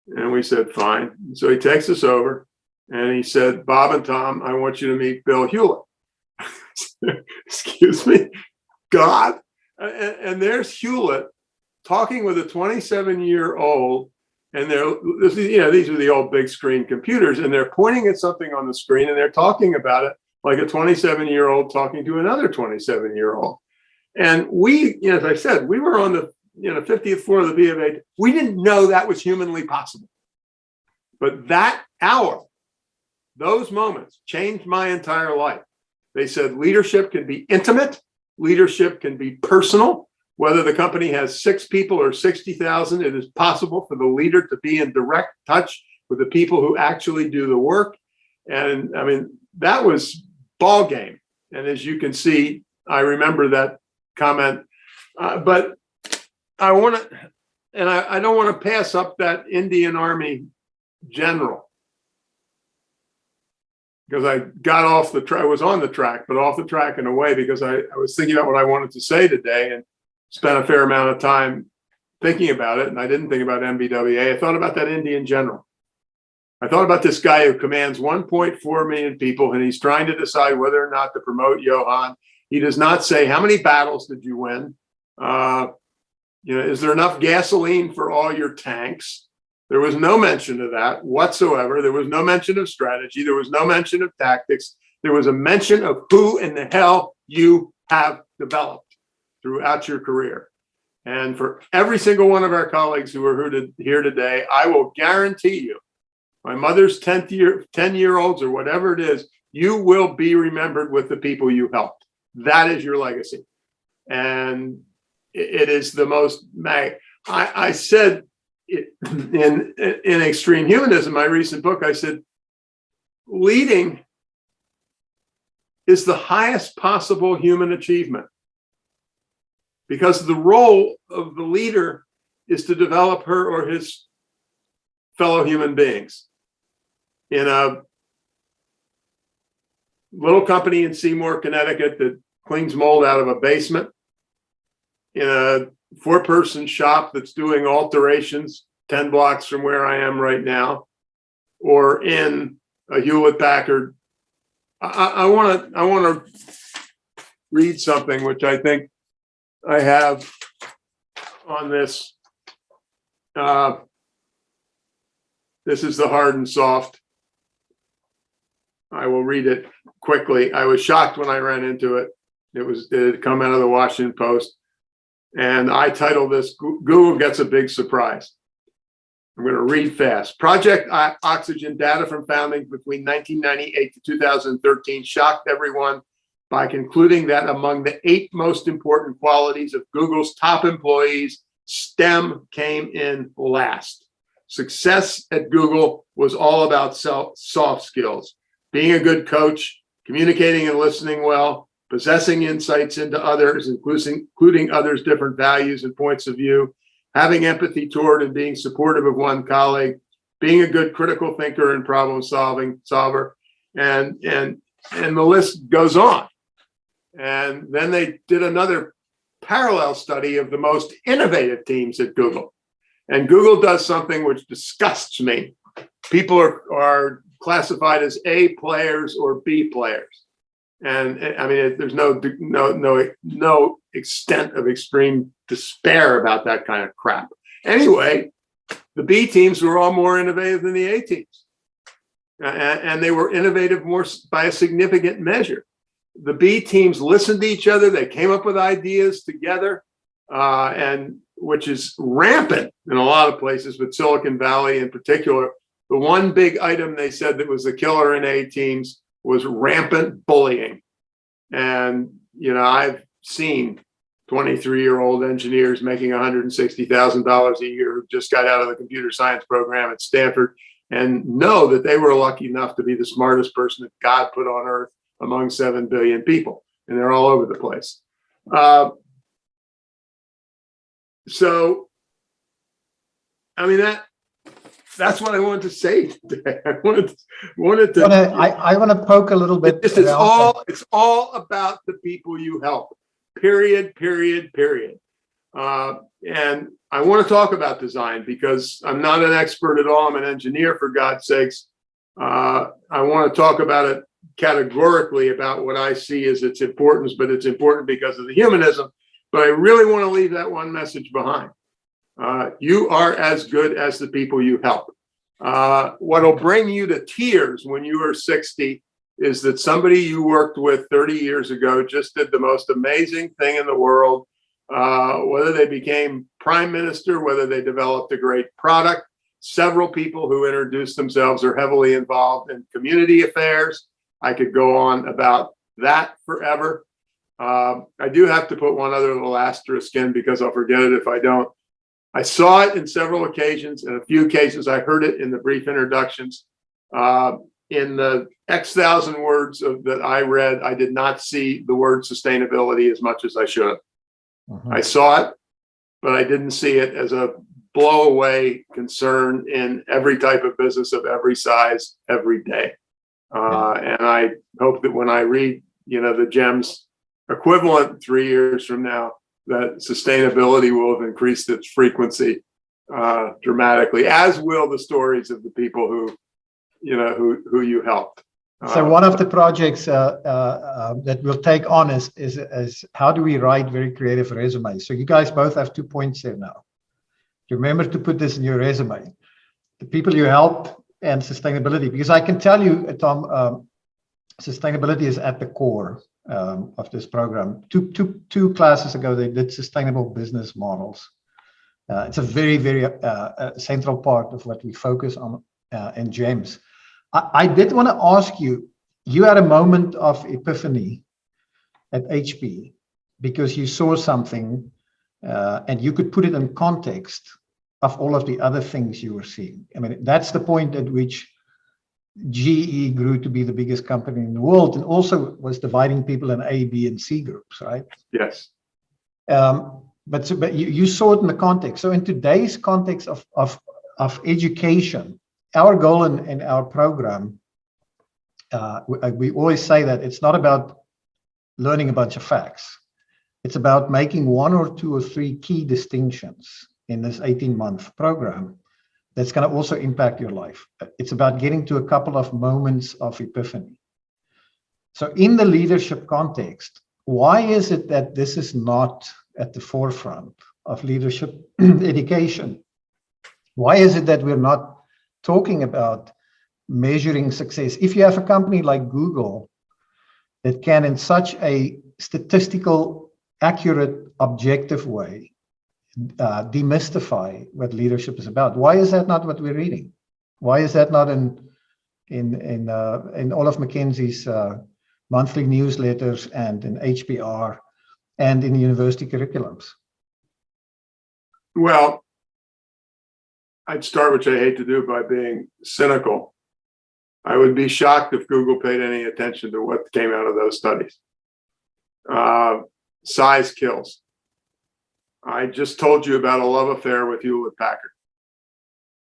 And we said, "Fine." So he takes us over and he said, "Bob and Tom, I want you to meet Bill Hewlett." Excuse me, God. And there's Hewlett talking with a 27-year-old, and these are the old big screen computers, and they're pointing at something on the screen and they're talking about it like a 27-year-old talking to another 27-year-old. And we, as I said, we were on the 50th floor of the B of A. We didn't know that was humanly possible. But that hour, those moments changed my entire life. They said leadership can be intimate, leadership can be personal. Whether the company has 6 people or 60,000, it is possible for the leader to be in direct touch with the people who actually do the work. And I mean, that was ball game. And as you can see, I remember that comment. But I want to, and I don't want to pass up that Indian Army general, because I got off the track. I was on the track, but off the track in a way, because I was thinking about what I wanted to say today and spent a fair amount of time thinking about it. And I didn't think about MBWA. I thought about that Indian general. I thought about this guy who commands 1.4 million people, and he's trying to decide whether or not to promote Johann. He does not say, "How many battles did you win? Is there enough gasoline for all your tanks?" There was no mention of that whatsoever. There was no mention of strategy. There was no mention of tactics. There was a mention of who in the hell you have developed throughout your career. And for every single one of our colleagues who are here today, I will guarantee you, my mother's 10-year-olds or whatever it is, you will be remembered with the people you helped. That is your legacy. And it is the most, I said in Extreme Humanism, my recent book, I said, leading is the highest possible human achievement, because the role of the leader is to develop her or his fellow human beings. In a little company in Seymour, Connecticut that cleans mold out of a basement, in a 4-person shop that's doing alterations 10 blocks from where I am right now, or in a Hewlett Packard. I want to read something which I think I have on this. This is the hard and soft. I will read it quickly. I was shocked when I ran into it. It had come out of the Washington Post. And I titled this, "Google Gets a Big Surprise." I'm going to read fast. Project Oxygen data from founding between 1998 to 2013 shocked everyone by concluding that among the 8 most important qualities of Google's top employees, STEM came in last. Success at Google was all about soft skills: being a good coach, communicating and listening well, possessing insights into others, including others' different values and points of view, having empathy toward and being supportive of one colleague, being a good critical thinker and problem solver, and the list goes on. And then they did another parallel study of the most innovative teams at Google. And Google does something which disgusts me. People are classified as A players or B players. And I mean, there's no extent of extreme despair about that kind of crap. Anyway, the B teams were all more innovative than the A teams. And they were innovative more by a significant measure. The B teams listened to each other. They came up with ideas together, and which is rampant in a lot of places, but Silicon Valley in particular. The one big item they said that was the killer in A teams was rampant bullying. And I've seen 23-year-old engineers making $160,000 a year who just got out of the computer science program at Stanford and know that they were lucky enough to be the smartest person that God put on earth among 7 billion people. And they're all over the place. So, I mean, that's what I wanted to say today. I wanted to. I want to poke a little bit. It's all about the people you help. Period. And I want to talk about design because I'm not an expert at all. I'm an engineer, for God's sakes. I want to talk about it categorically about what I see as its importance, but it's important because of the humanism. But I really want to leave that one message behind. You are as good as the people you help. What'll bring you to tears when you are 60 is that somebody you worked with 30 years ago just did the most amazing thing in the world. Whether they became prime minister, whether they developed a great product, several people who introduced themselves are heavily involved in community affairs. I could go on about that forever. I do have to put one other little asterisk in because I'll forget it if I don't. I saw it in several occasions. In a few cases, I heard it in the brief introductions. In the X thousand words that I read, I did not see the word sustainability as much as I should have. I saw it, but I didn't see it as a blow-away concern in every type of business of every size, every day. And I hope that when I read, the GEMS equivalent 3 years from now, that sustainability will have increased its frequency dramatically, as will the stories of the people who you helped. So one of the projects that we'll take on is how do we write very creative resumes? So you guys both have 2 points here now. Remember to put this in your resume. The people you help and sustainability, because I can tell you, Tom, sustainability is at the core of this program. Two classes ago, they did sustainable business models. It's a very, very central part of what we focus on in GEMS. I did want to ask you, you had a moment of epiphany at HP because you saw something and you could put it in context of all of the other things you were seeing. I mean, that's the point at which GE grew to be the biggest company in the world and also was dividing people in A, B, and C groups, right? Yes. But you saw it in the context. So in today's context of education, our goal in our program, we always say that it's not about learning a bunch of facts. It's about making 1 or 2 or 3 key distinctions in this 18-month program that's going to also impact your life. It's about getting to a couple of moments of epiphany. So in the leadership context, why is it that this is not at the forefront of leadership education? Why is it that we're not talking about measuring success? If you have a company like Google that can, in such a statistical, accurate, objective way, demystify what leadership is about, why is that not what we're reading? Why is that not in all of McKinsey's monthly newsletters and in HBR and in university curriculums? Well, I'd start, which I hate to do, by being cynical. I would be shocked if Google paid any attention to what came out of those studies. Size kills. I just told you about a love affair with Hewlett-Packard.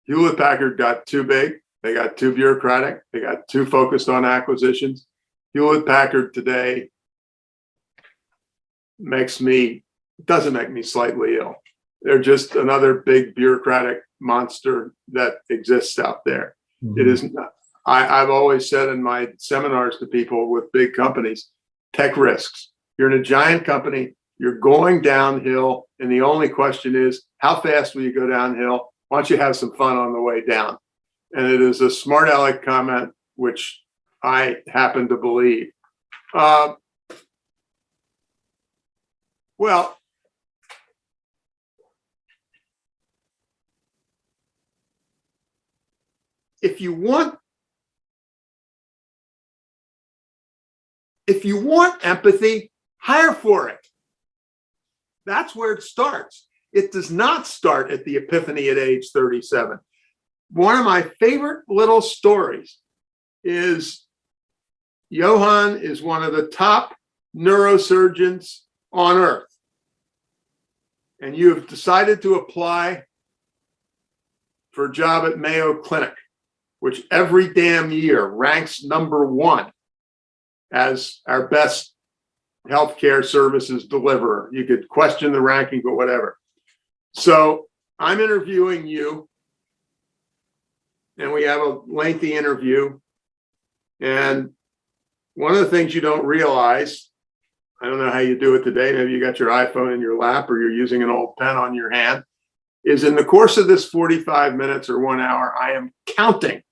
Hewlett-Packard got too big. They got too bureaucratic. They got too focused on acquisitions. Hewlett-Packard today doesn't make me slightly ill. They're just another big bureaucratic monster that exists out there. Mm-hmm. It isn't. I've always said in my seminars to people with big companies, take risks. You're in a giant company, you're going downhill, and the only question is, how fast will you go downhill? Why don't you have some fun on the way down? And it is a smart aleck comment, which I happen to believe. Well, if you want empathy, hire for it. That's where it starts. It does not start at the epiphany at age 37. One of my favorite little stories is Johann is one of the top neurosurgeons on earth. And you have decided to apply for a job at Mayo Clinic, which every damn year ranks #1 as our best healthcare services deliverer. You could question the ranking, but whatever. So I'm interviewing you, and we have a lengthy interview. And one of the things you don't realize, I don't know how you do it today, maybe you got your iPhone in your lap or you're using an old pen on your hand, is in the course of this 45 minutes or 1 hour, I am counting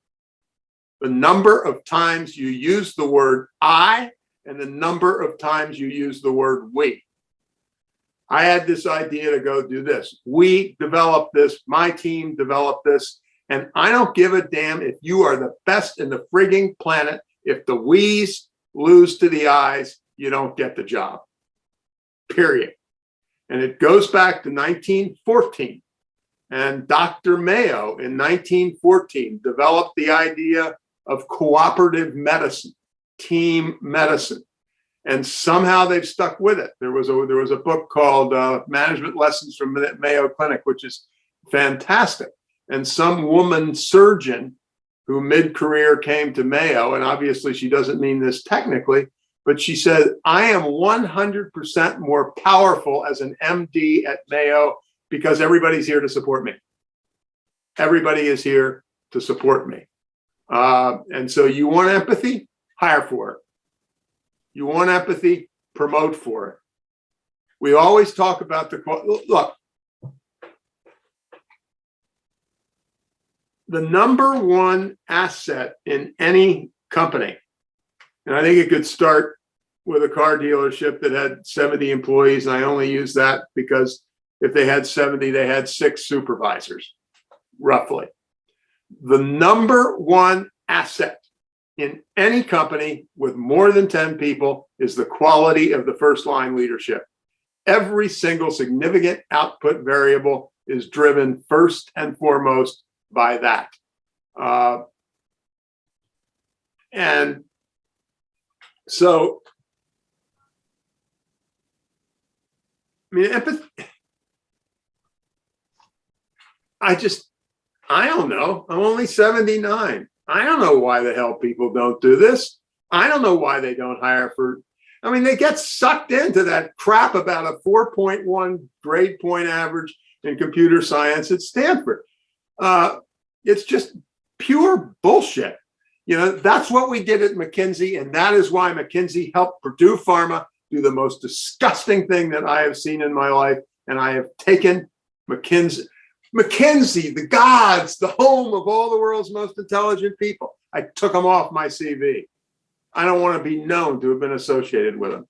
the number of times you use the word I and the number of times you use the word we. I had this idea to go do this. We developed this, my team developed this, and I don't give a damn if you are the best in the frigging planet. If the we's lose to the I's, you don't get the job, period. And it goes back to 1914. And Dr. Mayo in 1914 developed the idea of cooperative medicine, team medicine. And somehow they've stuck with it. There was a book called Management Lessons from Mayo Clinic, which is fantastic. And some woman surgeon who mid-career came to Mayo, and obviously she doesn't mean this technically, but she said, I am 100% more powerful as an MD at Mayo because everybody's here to support me. Everybody is here to support me. And so you want empathy? Hire for it. You want empathy? Promote for it. We always talk about look, the #1 asset in any company, and I think it could start with a car dealership that had 70 employees, and I only use that because if they had 70, they had 6 supervisors, roughly. The #1 asset in any company with more than 10 people is the quality of the first line leadership. Every single significant output variable is driven first and foremost by that. And so, I mean, empathy, I don't know. I'm only 79. I don't know why the hell people don't do this. I don't know why they don't hire for, I mean, they get sucked into that crap about a 4.1 grade point average in computer science at Stanford. It's just pure bullshit. You know, that's what we did at McKinsey, and that is why McKinsey helped Purdue Pharma do the most disgusting thing that I have seen in my life, and I have taken McKinsey, the gods, the home of all the world's most intelligent people. I took them off my CV. I don't want to be known to have been associated with them.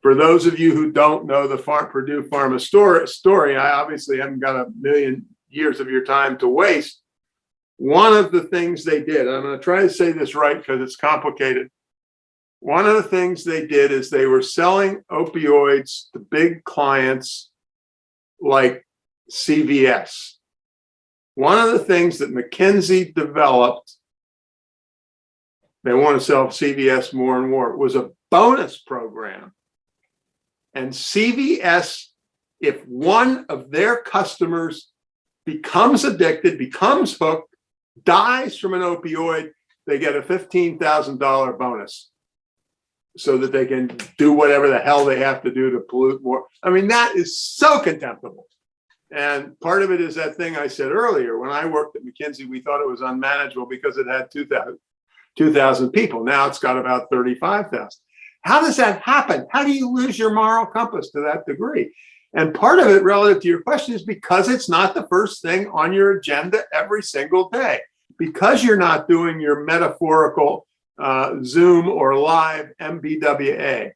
For those of you who don't know the Purdue Pharma story, I obviously haven't got a million years of your time to waste. One of the things they did, I'm going to try to say this right because it's complicated. One of the things they did is they were selling opioids to big clients like CVS. One of the things that McKinsey developed, they want to sell CVS more and more, was a bonus program. And CVS, if one of their customers becomes addicted, becomes hooked, dies from an opioid, they get a $15,000 bonus so that they can do whatever the hell they have to do to pollute more. I mean, that is so contemptible. And part of it is that thing I said earlier. When I worked at McKinsey, we thought it was unmanageable because it had 2,000 people. Now it's got about 35,000. How does that happen? How do you lose your moral compass to that degree? And part of it, relative to your question, is because it's not the first thing on your agenda every single day. Because you're not doing your metaphorical Zoom or live MBWA.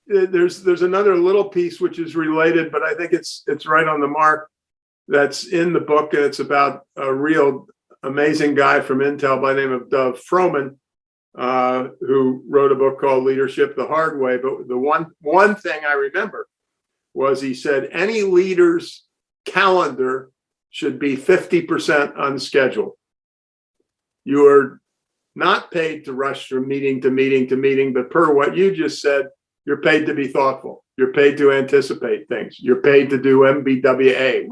There's another little piece which is related, but I think it's right on the mark. That's in the book, and it's about a real amazing guy from Intel by the name of Dov Froman, who wrote a book called Leadership the Hard Way. But the one thing I remember was he said any leader's calendar should be 50% unscheduled. You are not paid to rush from meeting to meeting to meeting, but per what you just said, you're paid to be thoughtful. You're paid to anticipate things. You're paid to do MBWA,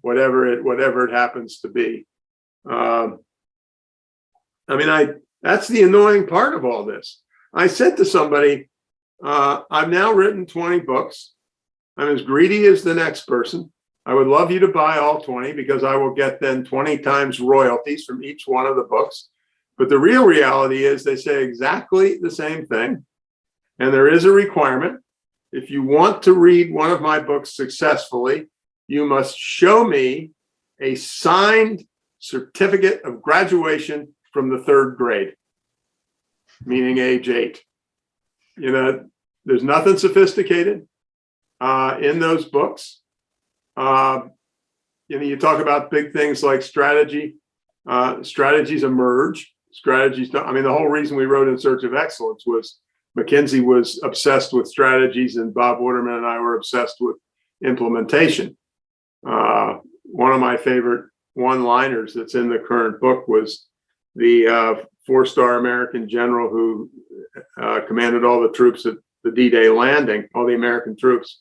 whatever it happens to be. That's the annoying part of all this. I said to somebody, I've now written 20 books. I'm as greedy as the next person. I would love you to buy all 20 because I will get then 20 times royalties from each one of the books. But the real reality is they say exactly the same thing. And there is a requirement. If you want to read one of my books successfully, you must show me a signed certificate of graduation from the 3rd grade, meaning age 8. There's nothing sophisticated in those books. You talk about big things like strategy. Strategies emerge. Strategies don't. The whole reason we wrote In Search of Excellence was McKinsey was obsessed with strategies, and Bob Waterman and I were obsessed with implementation. One of my favorite one-liners that's in the current book was the 4-star American general who commanded all the troops at the D-Day landing, all the American troops.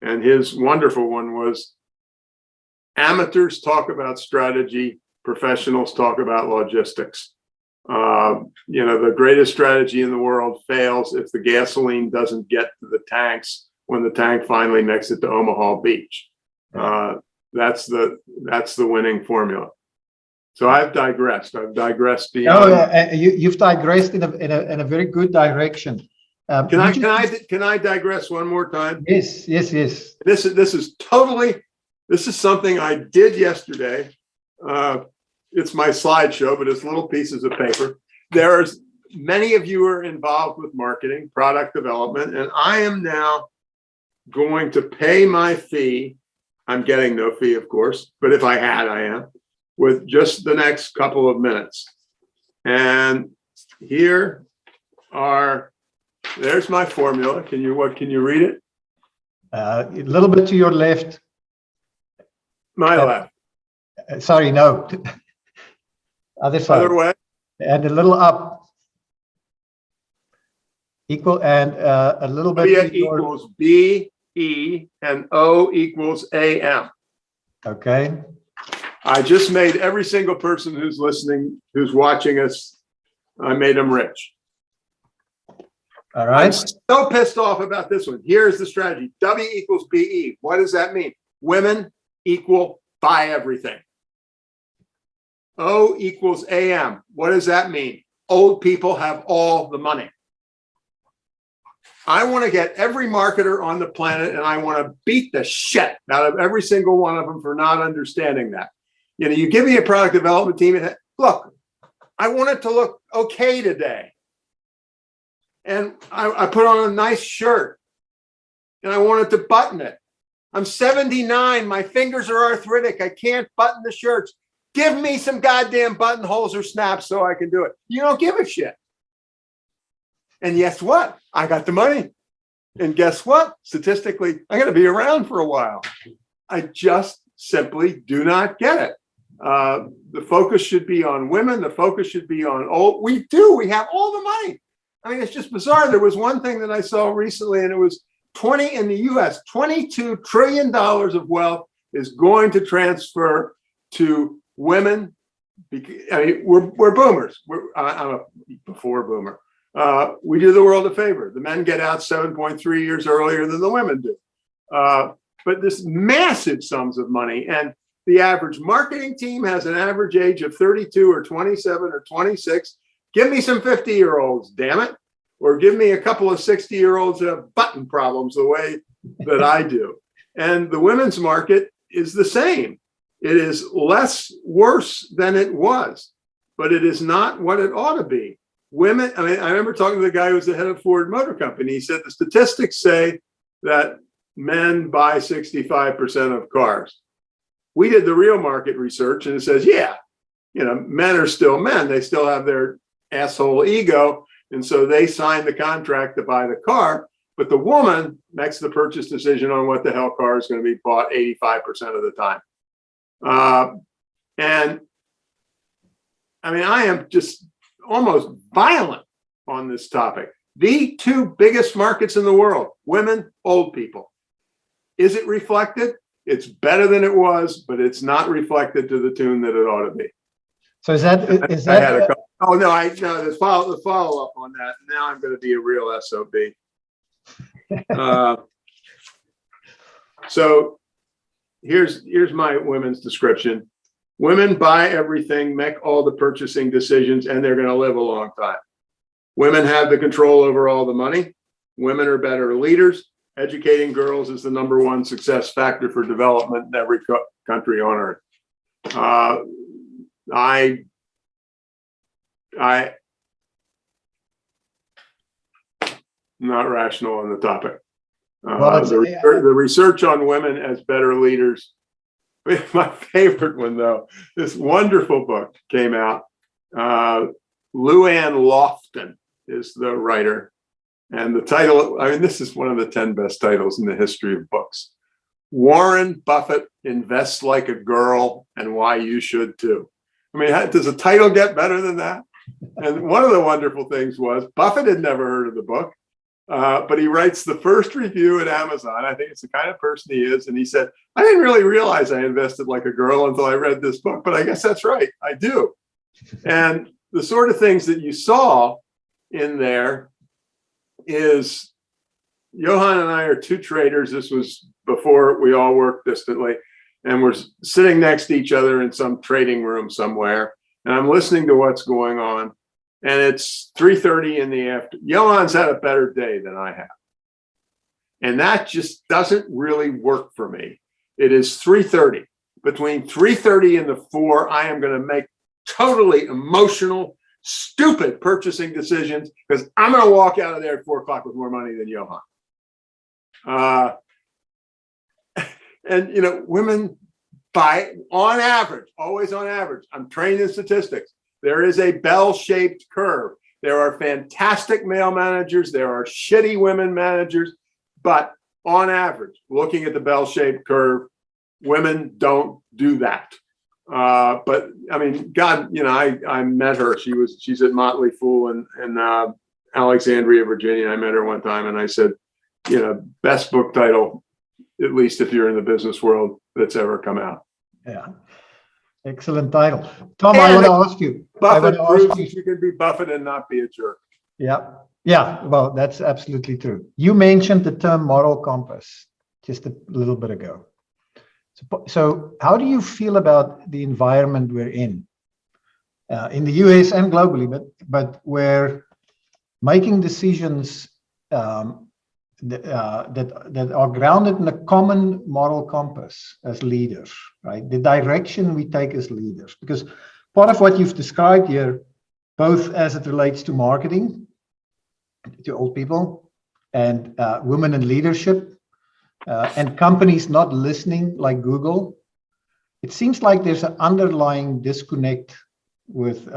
And his wonderful one was, amateurs talk about strategy, professionals talk about logistics. The greatest strategy in the world fails if the gasoline doesn't get to the tanks when the tank finally makes it to Omaha Beach. That's the winning formula. So I've digressed. Beyond. You've digressed in a very good direction. Can I digress one more time? Yes. This is something I did yesterday. It's my slideshow, but it's little pieces of paper. There's many of you are involved with marketing, product development, and I am now going to pay my fee. I'm getting no fee, of course, but if I had, I am, with just the next couple of minutes. And there's my formula. Can you read it? A little bit to your left. My left. Sorry, no. Other side. Other way. And a little up. Equal and a little bit. B equals BE and O equals AM. Okay. I just made every single person who's listening, who's watching us, I made them rich. All right. I'm so pissed off about this one. Here's the strategy. W equals BE. What does that mean? Women equal buy everything. O equals AM. What does that mean? Old people have all the money. I want to get every marketer on the planet, and I want to beat the shit out of every single one of them for not understanding that. You give me a product development team, and look, I want it to look okay today. And I put on a nice shirt, and I want it to button it. I'm 79. My fingers are arthritic. I can't button the shirts. Give me some goddamn buttonholes or snaps so I can do it. You don't give a shit. And guess what? I got the money. And guess what? Statistically, I'm going to be around for a while. I just simply do not get it. The focus should be on women. The focus should be on old. We have all the money. It's just bizarre. There was one thing that I saw recently, and it was in the US, $22 trillion of wealth is going to transfer to women. We're boomers. I'm a before boomer. We do the world a favor. The men get out 7.3 years earlier than the women do. But this massive sums of money, and the average marketing team has an average age of 32 or 27 or 26. Give me some 50-year-olds, damn it. Or give me a couple of 60-year-olds who have button problems the way that I do. And the women's market is the same. It is worse than it was, but it is not what it ought to be. Women, I remember talking to the guy who was the head of Ford Motor Company. He said the statistics say that men buy 65% of cars. We did the real market research, and it says, men are still men. They still have their asshole ego. And so they sign the contract to buy the car, but the woman makes the purchase decision on what the hell car is going to be bought 85% of the time. And I mean, I am just almost violent on this topic. The two biggest markets in the world, women, old people. Is it reflected? It's better than it was, but it's not reflected to the tune that it ought to be. So is that the follow up on that. Now I'm going to be a real SOB. So here's my women's description. Women buy everything, make all the purchasing decisions, and they're going to live a long time. Women have the control over all the money. Women are better leaders. Educating girls is the #1 success factor for development in every country on earth. I'm not rational on the topic. The research on women as better leaders. My favorite one, though, this wonderful book came out. Luann Lofton is the writer. And the title, I mean, this is one of the 10 best titles in the history of books. Warren Buffett Invests Like a Girl and Why You Should Too. I mean, does a title get better than that? And one of the wonderful things was Buffett had never heard of the book, but he writes the first review at Amazon. I think it's the kind of person he is. And he said, I didn't really realize I invested like a girl until I read this book, but I guess that's right. I do. And the sort of things that you saw in there is Johann and I are two traders. This was before we all worked distantly, and we're sitting next to each other in some trading room somewhere. And I'm listening to what's going on. And it's 3:30 in the afternoon. Johann's had a better day than I have. And that just doesn't really work for me. It is 3:30. Between 3:30 and the 4, I am going to make totally emotional, stupid purchasing decisions because I'm going to walk out of there at 4 o'clock with more money than Johann. And, you know, women buy, on average, always on average, I'm trained in statistics. There is a bell-shaped curve. There are fantastic male managers. There are shitty women managers. But on average, looking at the bell-shaped curve, women don't do that. But I mean, God, you know, I met her. She's at Motley Fool in Alexandria, Virginia. I met her one time and I said, you know, best book title, at least if you're in the business world, that's ever come out. Yeah. Excellent title. Tom, I want to ask you. Buffett proves that you can be Buffett and not be a jerk. Yeah. Yeah. Well, that's absolutely true. You mentioned the term moral compass just a little bit ago. So how do you feel about the environment we're in the US and globally, but where making decisions that are grounded in a common moral compass as leaders, right? The direction we take as leaders, because part of what you've described here, both as it relates to marketing, to old people, and women in leadership, and companies not listening like Google, it seems like there's an underlying disconnect with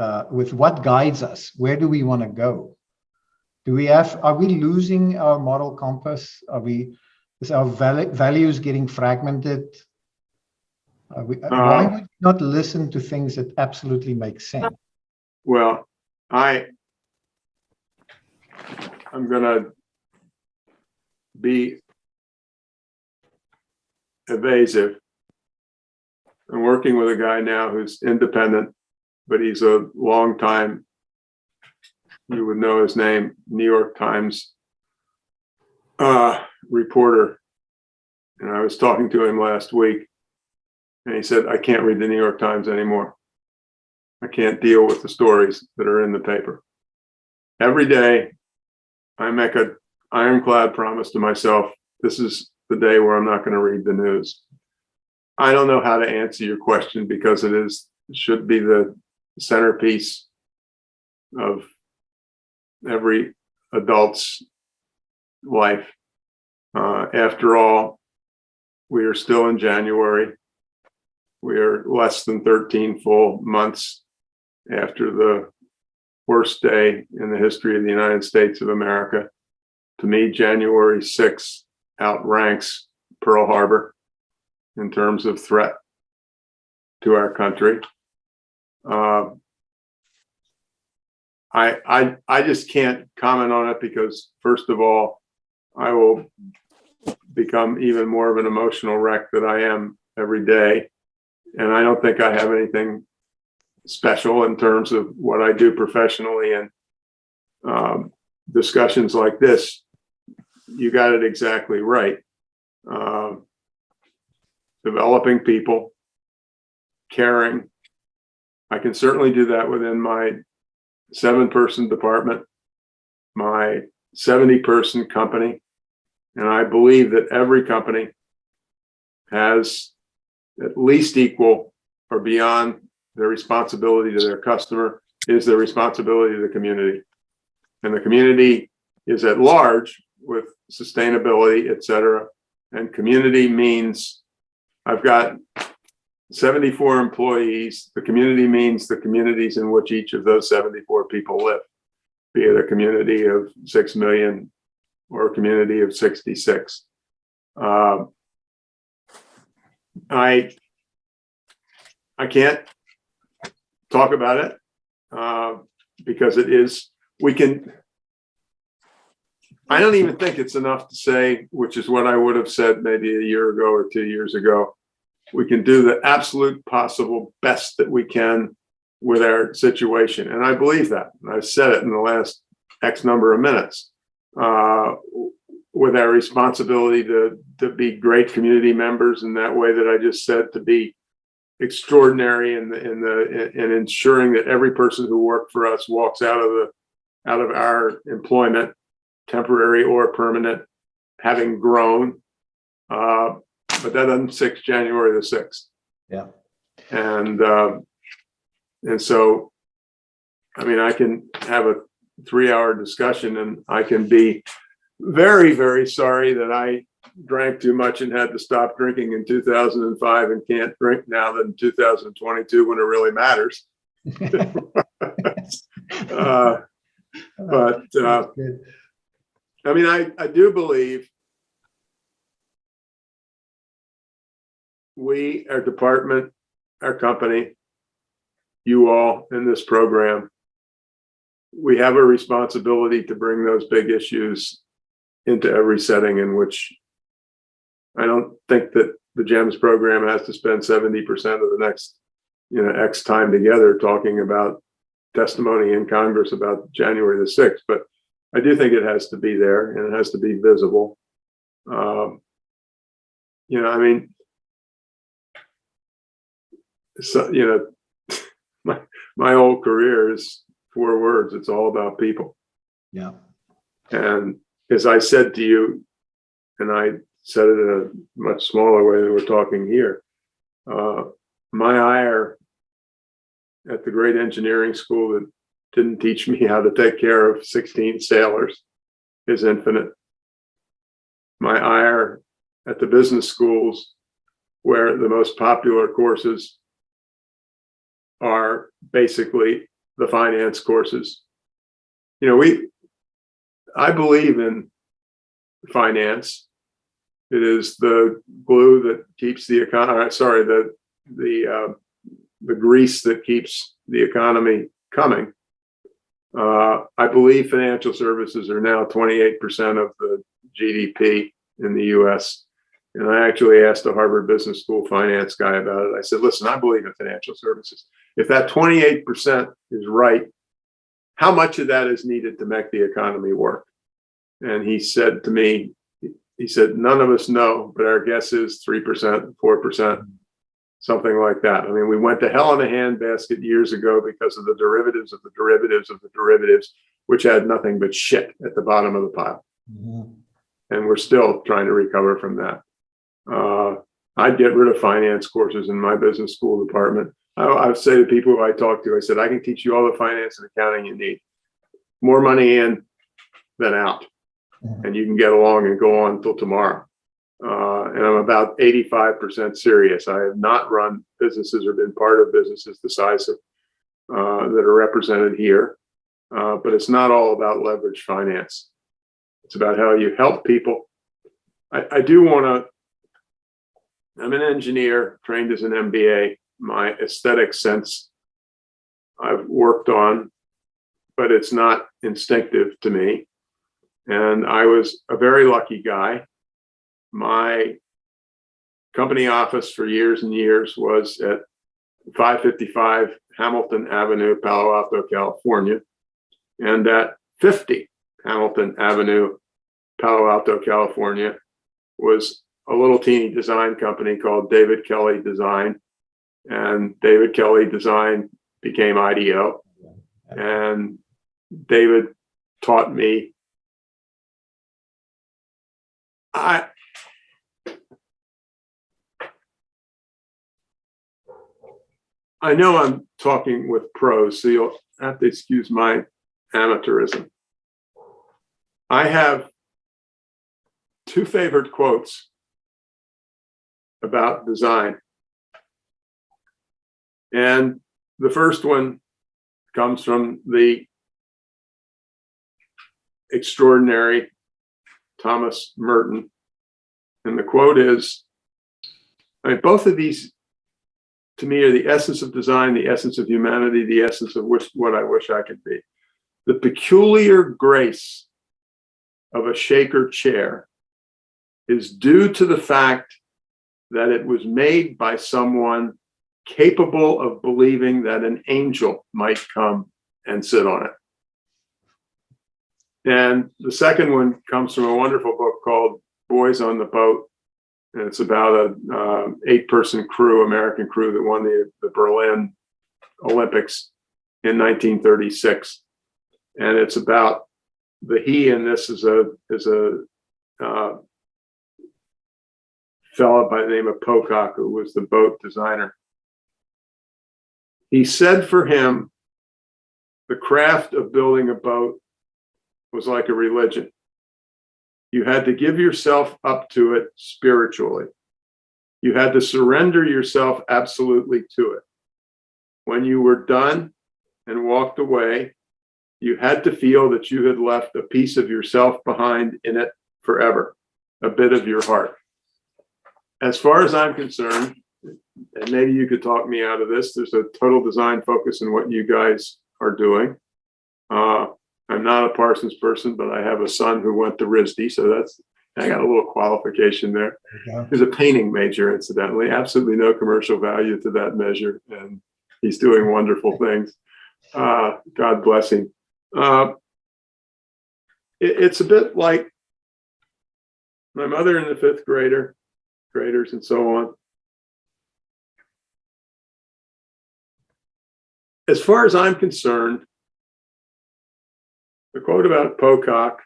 what guides us. Where do we want to go? Are we losing our moral compass? Is our values getting fragmented? Why would we not listen to things that absolutely make sense? Well, I'm going to be evasive. I'm working with a guy now who's independent, but he's a long time, you would know his name, New York Times reporter. And I was talking to him last week and he said, I can't read the New York Times anymore. I can't deal with the stories that are in the paper. Every day I make an ironclad promise to myself, this is the day where I'm not going to read the news. I don't know how to answer your question because it should be the centerpiece of every adult's life. After all, we are still in January. We are less than 13 full months after the worst day in the history of the United States of America. To me, January 6th outranks Pearl Harbor in terms of threat to our country. I just can't comment on it because, first of all, I will become even more of an emotional wreck than I am every day. And I don't think I have anything special in terms of what I do professionally, and discussions like this. You got it exactly right. Developing people, caring. I can certainly do that within my 7-person department, my 70-person company. And I believe that every company has at least equal or beyond their responsibility to their customer is their responsibility to the community. And the community is at large with sustainability, et cetera. And community means I've got 74 employees. The community means the communities in which each of those 74 people live, be it a community of 6 million or a community of 66. I can't talk about it because it is, I don't even think it's enough to say, which is what I would have said maybe a year ago or 2 years ago. We can do the absolute possible best that we can with our situation. And I believe that. And I've said it in the last X number of minutes. With our responsibility to be great community members in that way that I just said, to be extraordinary in ensuring that every person who worked for us walks out of our employment, temporary or permanent, having grown. But that doesn't fix January the 6th. Yeah. And so, I mean, I can have a 3-hour discussion, and I can be very, very sorry that I drank too much and had to stop drinking in 2005 and can't drink now in 2022 when it really matters. But I mean, I do believe we, our department, our company, you all in this program, we have a responsibility to bring those big issues into every setting in which I don't think that the GEMS program has to spend 70% of the next, X time together talking about testimony in Congress about January the 6th. But I do think it has to be there, and it has to be visible. I mean, so, my whole career is 4 words. It's all about people. Yeah. And as I said to you, and I said it in a much smaller way than we're talking here, my ire at the great engineering school that didn't teach me how to take care of 16 sailors is infinite. My ire at the business schools, where the most popular courses are basically the finance courses. I believe in finance. It is the glue that keeps the economy, the grease that keeps the economy coming. I believe financial services are now 28% of the GDP in the US. And I actually asked a Harvard Business School finance guy about it. I said, listen, I believe in financial services. If that 28% is right, how much of that is needed to make the economy work? And he said to me, none of us know, but our guess is 3%, 4%, something like that. I mean, we went to hell in a handbasket years ago because of the derivatives of the derivatives of the derivatives, which had nothing but shit at the bottom of the pile. Mm-hmm. And we're still trying to recover from that. I'd get rid of finance courses in my business school department. I would say to people who I talk to, I said, I can teach you all the finance and accounting you need. More money in than out. And you can get along and go on until tomorrow. And I'm about 85% serious. I have not run businesses or been part of businesses the size of that are represented here. but it's not all about leverage finance. It's about how you help people. I do want to, I'm an engineer trained as an MBA. My aesthetic sense I've worked on, but it's not instinctive to me. And I was a very lucky guy. My company office for years and years was at 555 Hamilton Avenue, Palo Alto, California. And at 50 Hamilton Avenue, Palo Alto, California, was a little teeny design company called David Kelly Design. And David Kelly Design became IDEO. And David taught me. I know I'm talking with pros, so you'll have to excuse my amateurism. I have two favorite quotes about design. And the first one comes from the extraordinary Thomas Merton. And the quote is, I mean, both of these to me are the essence of design, the essence of humanity, the essence of what I wish I could be. The peculiar grace of a Shaker chair is due to the fact that it was made by someone capable of believing that an angel might come and sit on it. And the second one comes from a wonderful book called Boys on the Boat. And it's about a 8-person crew, American crew that won the Berlin Olympics in 1936. And it's about he in this is a fellow by the name of Pocock, who was the boat designer. He said for him, the craft of building a boat was like a religion. You had to give yourself up to it spiritually. You had to surrender yourself absolutely to it. When you were done and walked away, you had to feel that you had left a piece of yourself behind in it forever, a bit of your heart. As far as I'm concerned, and maybe you could talk me out of this, there's a total design focus in what you guys are doing. I'm not a Parsons person, but I have a son who went to RISD, so I got a little qualification there. He's a painting major, incidentally, absolutely no commercial value to that measure, and he's doing wonderful things. God bless him. It's a bit like my mother and the fifth graders and so on. As far as I'm concerned, the quote about Pocock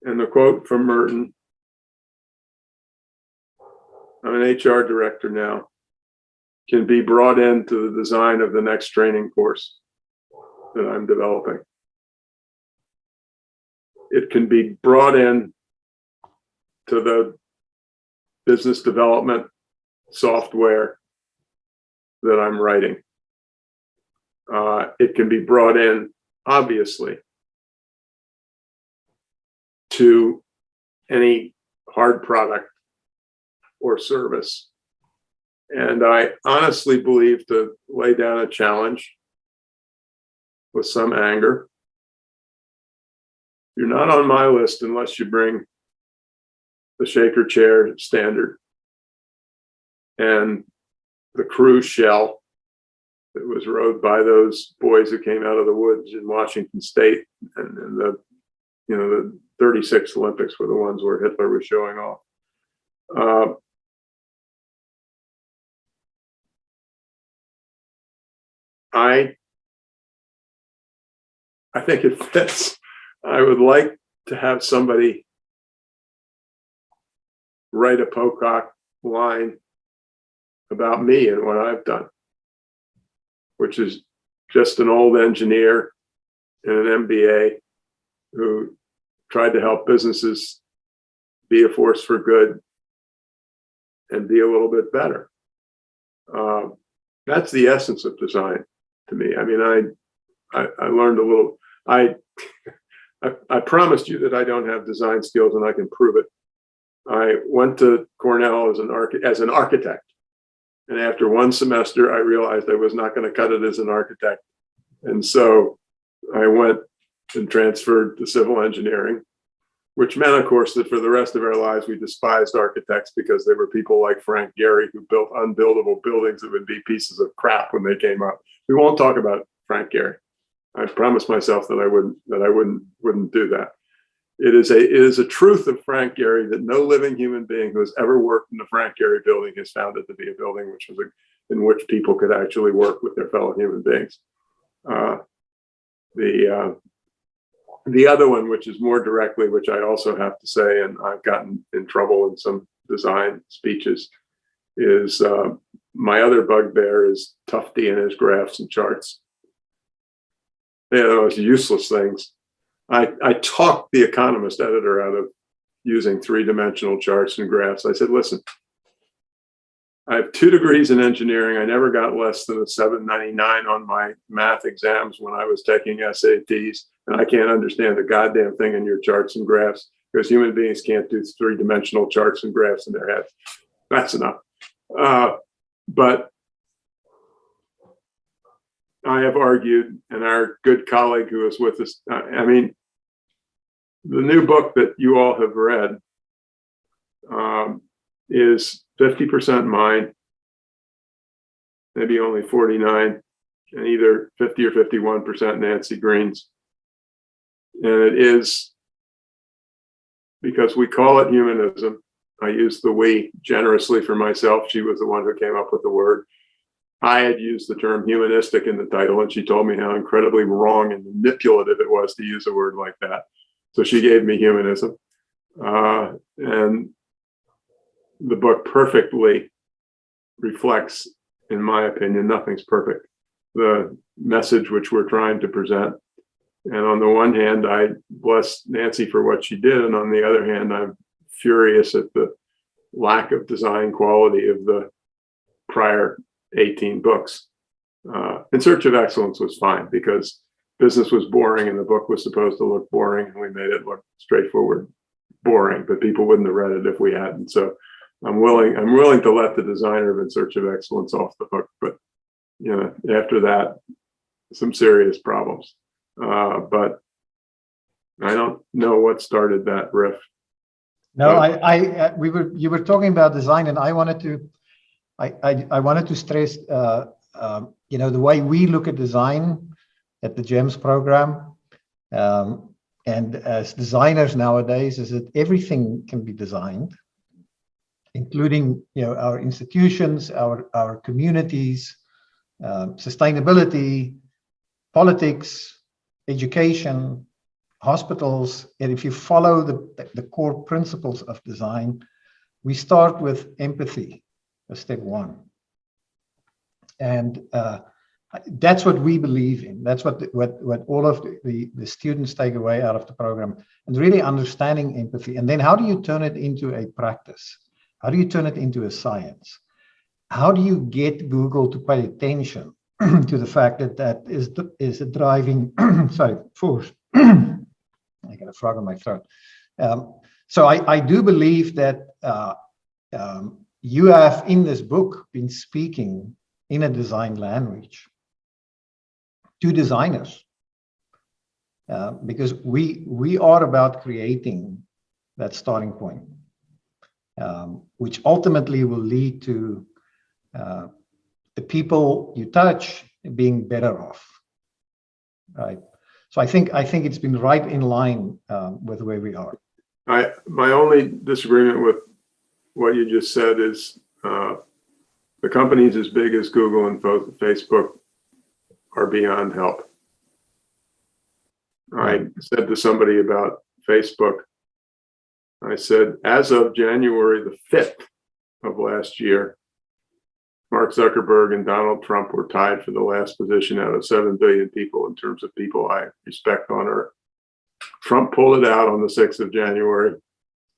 and the quote from Merton, I'm an HR director now, can be brought into the design of the next training course that I'm developing. It can be brought in to the business development software that I'm writing. It can be brought in, obviously, to any hard product or service. And I honestly believe, to lay down a challenge with some anger, you're not on my list unless you bring the Shaker chair standard and the cruise shell that was rowed by those boys who came out of the woods in Washington State, and the 36 Olympics were the ones where Hitler was showing off. I think it fits. I would like to have somebody write a Pocock line about me and what I've done, which is just an old engineer and an MBA who tried to help businesses be a force for good and be a little bit better. That's the essence of design to me. I mean, I learned a little. I promised you that I don't have design skills, and I can prove it. I went to Cornell as an architect, and after one semester, I realized I was not going to cut it as an architect, and so I went and transferred to civil engineering, which meant, of course, that for the rest of our lives, we despised architects because they were people like Frank Gehry who built unbuildable buildings that would be pieces of crap when they came up. We won't talk about Frank Gehry. I promised myself that I wouldn't do that. It is a truth of Frank Gehry that no living human being who has ever worked in the Frank Gehry building has found it to be a building in which people could actually work with their fellow human beings. The other one, which is more directly, which I also have to say, and I've gotten in trouble in some design speeches, is my other bugbear is Tufte and his graphs and charts. They're those useless things. I talked the Economist editor out of using three-dimensional charts and graphs. I said, listen, I have 2 degrees in engineering. I never got less than a 799 on my math exams when I was taking SATs, and I can't understand a goddamn thing in your charts and graphs because human beings can't do three-dimensional charts and graphs in their heads. That's enough. But I have argued, and our good colleague who is with us, I mean, the new book that you all have read is 50% mine, maybe only 49, and either 50 or 51% Nancy Green's. And it is, because we call it humanism, I use the we generously for myself. She was the one who came up with the word. I had used the term humanistic in the title, and she told me how incredibly wrong and manipulative it was to use a word like that. So she gave me humanism. And the book perfectly reflects, in my opinion, nothing's perfect, the message which we're trying to present. And on the one hand, I bless Nancy for what she did. And on the other hand, I'm furious at the lack of design quality of the prior 18 books. In Search of Excellence was fine because business was boring and the book was supposed to look boring, and we made it look straightforward boring, but people wouldn't have read it if we hadn't. So I'm willing to let the designer of In Search of Excellence off the hook, but you know, after that, some serious problems. But I don't know what started that riff. No, you were talking about design, and I wanted to stress, you know, the way we look at design at the GEMS program, and as designers nowadays, is that everything can be designed, including, you know, our institutions, our communities, sustainability, politics, education, hospitals. And if you follow the core principles of design, we start with empathy as step one. And that's what we believe in. That's what all of the students take away out of the program, and really understanding empathy. And then how do you turn it into a practice? How do you turn it into a science? How do you get Google to pay attention to the fact that is a driving force? I got a frog in my throat. So I do believe that you have in this book been speaking in a design language to designers, because we are about creating that starting point, which ultimately will lead to the people you touch being better off, right? So I think it's been right in line with where we are. My only disagreement with what you just said is the companies as big as Google and Facebook are beyond help. I said to somebody about Facebook, I said, as of January the 5th of last year, Mark Zuckerberg and Donald Trump were tied for the last position out of 7 billion people in terms of people I respect on earth. Trump pulled it out on the 6th of January,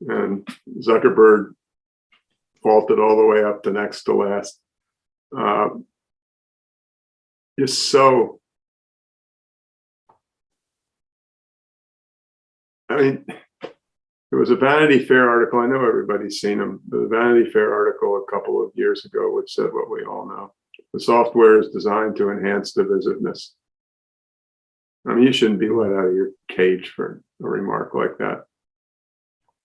and Zuckerberg vaulted all the way up to next to last. Is so I mean, there was a Vanity Fair article. I know everybody's seen them. The Vanity Fair article a couple of years ago, which said what we all know. The software is designed to enhance divisiveness. I mean, you shouldn't be let out of your cage for a remark like that.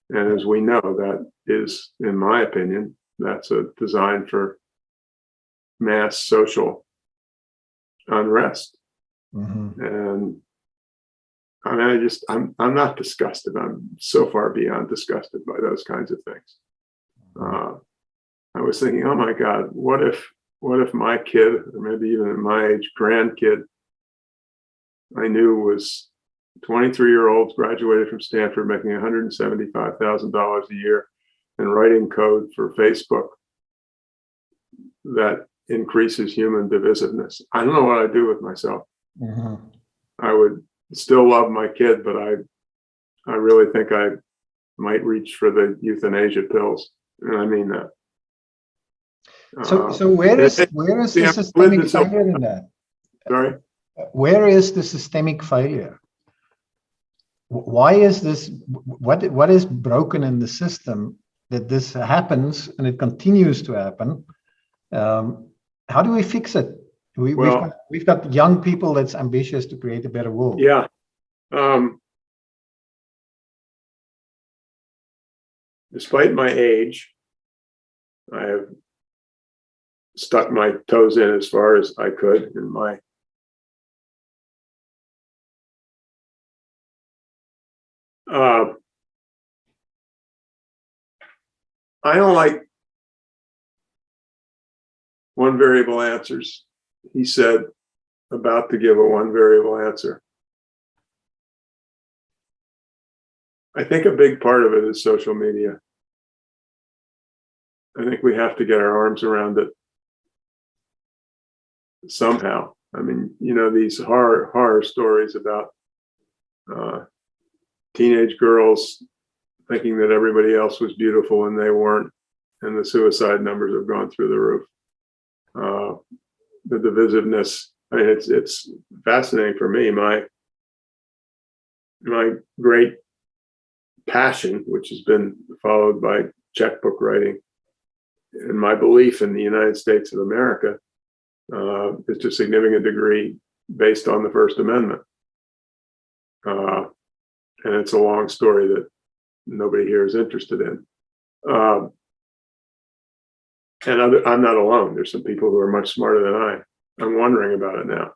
And as we know, that is, in my opinion, that's a design for mass social unrest. And I mean, I'm not disgusted. I'm so far beyond disgusted by those kinds of things. I was thinking, oh my God, what if my kid, or maybe even my age grandkid, I knew was 23-year-olds, graduated from Stanford, making $175,000 a year and writing code for Facebook that increases human divisiveness. I don't know what I'd do with myself. I would still love my kid, but I really think I might reach for the euthanasia pills, and I mean that. So where is the systemic failure in that? Sorry? Where is the systemic failure? Why is this? What is broken in the system that this happens and it continues to happen? How do we fix it? We've got young people that's ambitious to create a better world. Yeah. Despite my age, I have stuck my toes in as far as I could in my I don't like one variable answers. He said, about to give a one variable answer. I think a big part of it is social media. I think we have to get our arms around it somehow. I mean, you know, these horror stories about teenage girls thinking that everybody else was beautiful and they weren't, and the suicide numbers have gone through the roof. The divisiveness. I mean, it's fascinating for me. My great passion, which has been followed by checkbook writing, and my belief in the United States of America is to a significant degree based on the First Amendment. And it's a long story that nobody here is interested in. And I'm not alone. There's some people who are much smarter than I. I'm wondering about it now.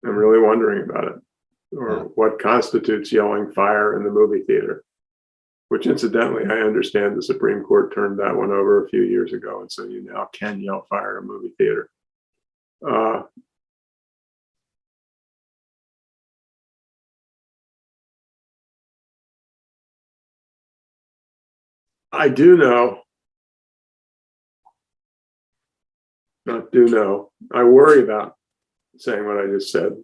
I'm really wondering about it. Or what constitutes yelling fire in the movie theater, which incidentally, I understand the Supreme Court turned that one over a few years ago. And so you now can yell fire in a movie theater. I do know, I worry about saying what I just said.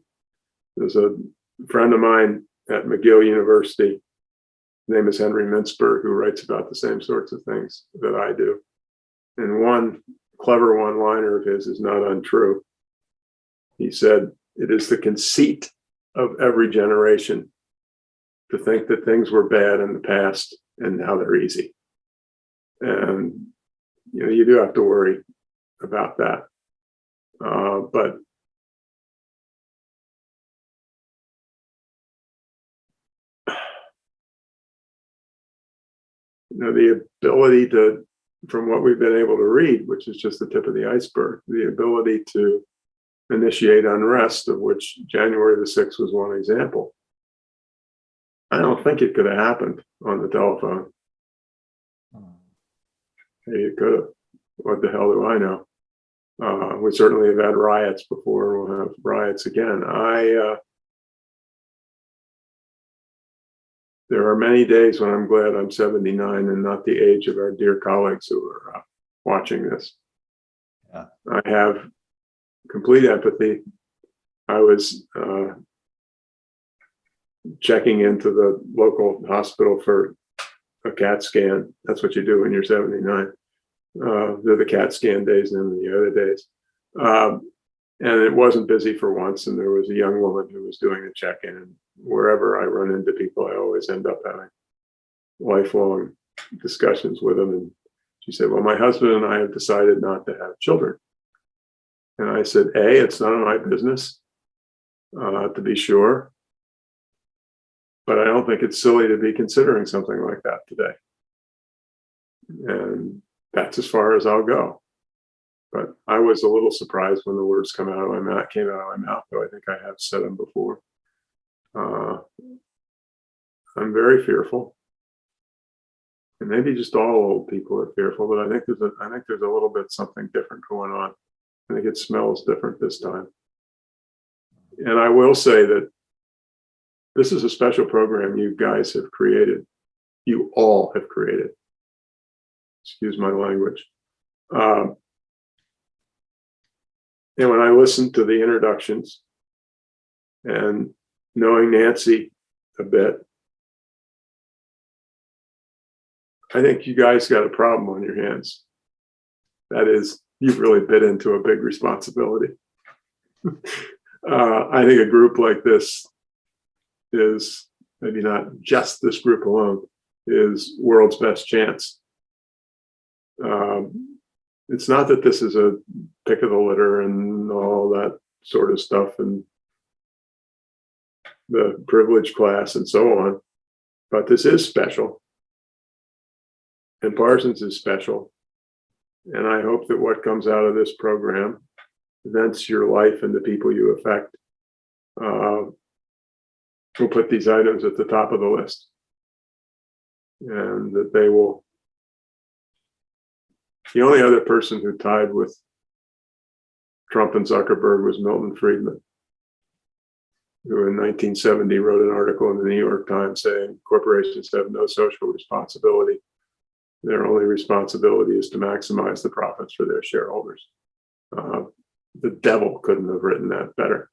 There's a friend of mine at McGill University, his name is Henry Mintzberg, who writes about the same sorts of things that I do. And one clever one-liner of his is not untrue. He said, it is the conceit of every generation to think that things were bad in the past and now they're easy. And, you know, you do have to worry about that. But you know, the ability to, from what we've been able to read, which is just the tip of the iceberg, the ability to initiate unrest, of which January the 6th was one example. I don't think it could have happened on the telephone. Hey, it could have. What the hell do I know? We certainly have had riots before, and we'll have riots again. There are many days when I'm glad I'm 79 and not the age of our dear colleagues who are watching this. Yeah. I have complete empathy. I was checking into the local hospital for a CAT scan. That's what you do when you're 79. They're the CAT scan days and the other days. And it wasn't busy for once. And there was a young woman who was doing a check-in. And wherever I run into people, I always end up having lifelong discussions with them. And she said, well, my husband and I have decided not to have children. And I said, A, it's none of my business, to be sure. But I don't think it's silly to be considering something like that today. And that's as far as I'll go. But I was a little surprised when the words came out of my mouth, though I think I have said them before. I'm very fearful. And maybe just all old people are fearful, but I think there's a little bit something different going on. I think it smells different this time. And I will say that this is a special program you guys have created. You all have created. Excuse my language. And when I listened to the introductions and knowing Nancy a bit, I think you guys got a problem on your hands. That is, you've really bit into a big responsibility. I think a group like this is, maybe not just this group alone, is world's best chance. It's not that this is a pick of the litter and all that sort of stuff and the privileged class and so on, but this is special. And Parsons is special. And I hope that what comes out of this program, events your life and the people you affect, will put these items at the top of the list. And that they will. The only other person who tied with Trump and Zuckerberg was Milton Friedman, who in 1970 wrote an article in the New York Times saying corporations have no social responsibility. Their only responsibility is to maximize the profits for their shareholders. The devil couldn't have written that better.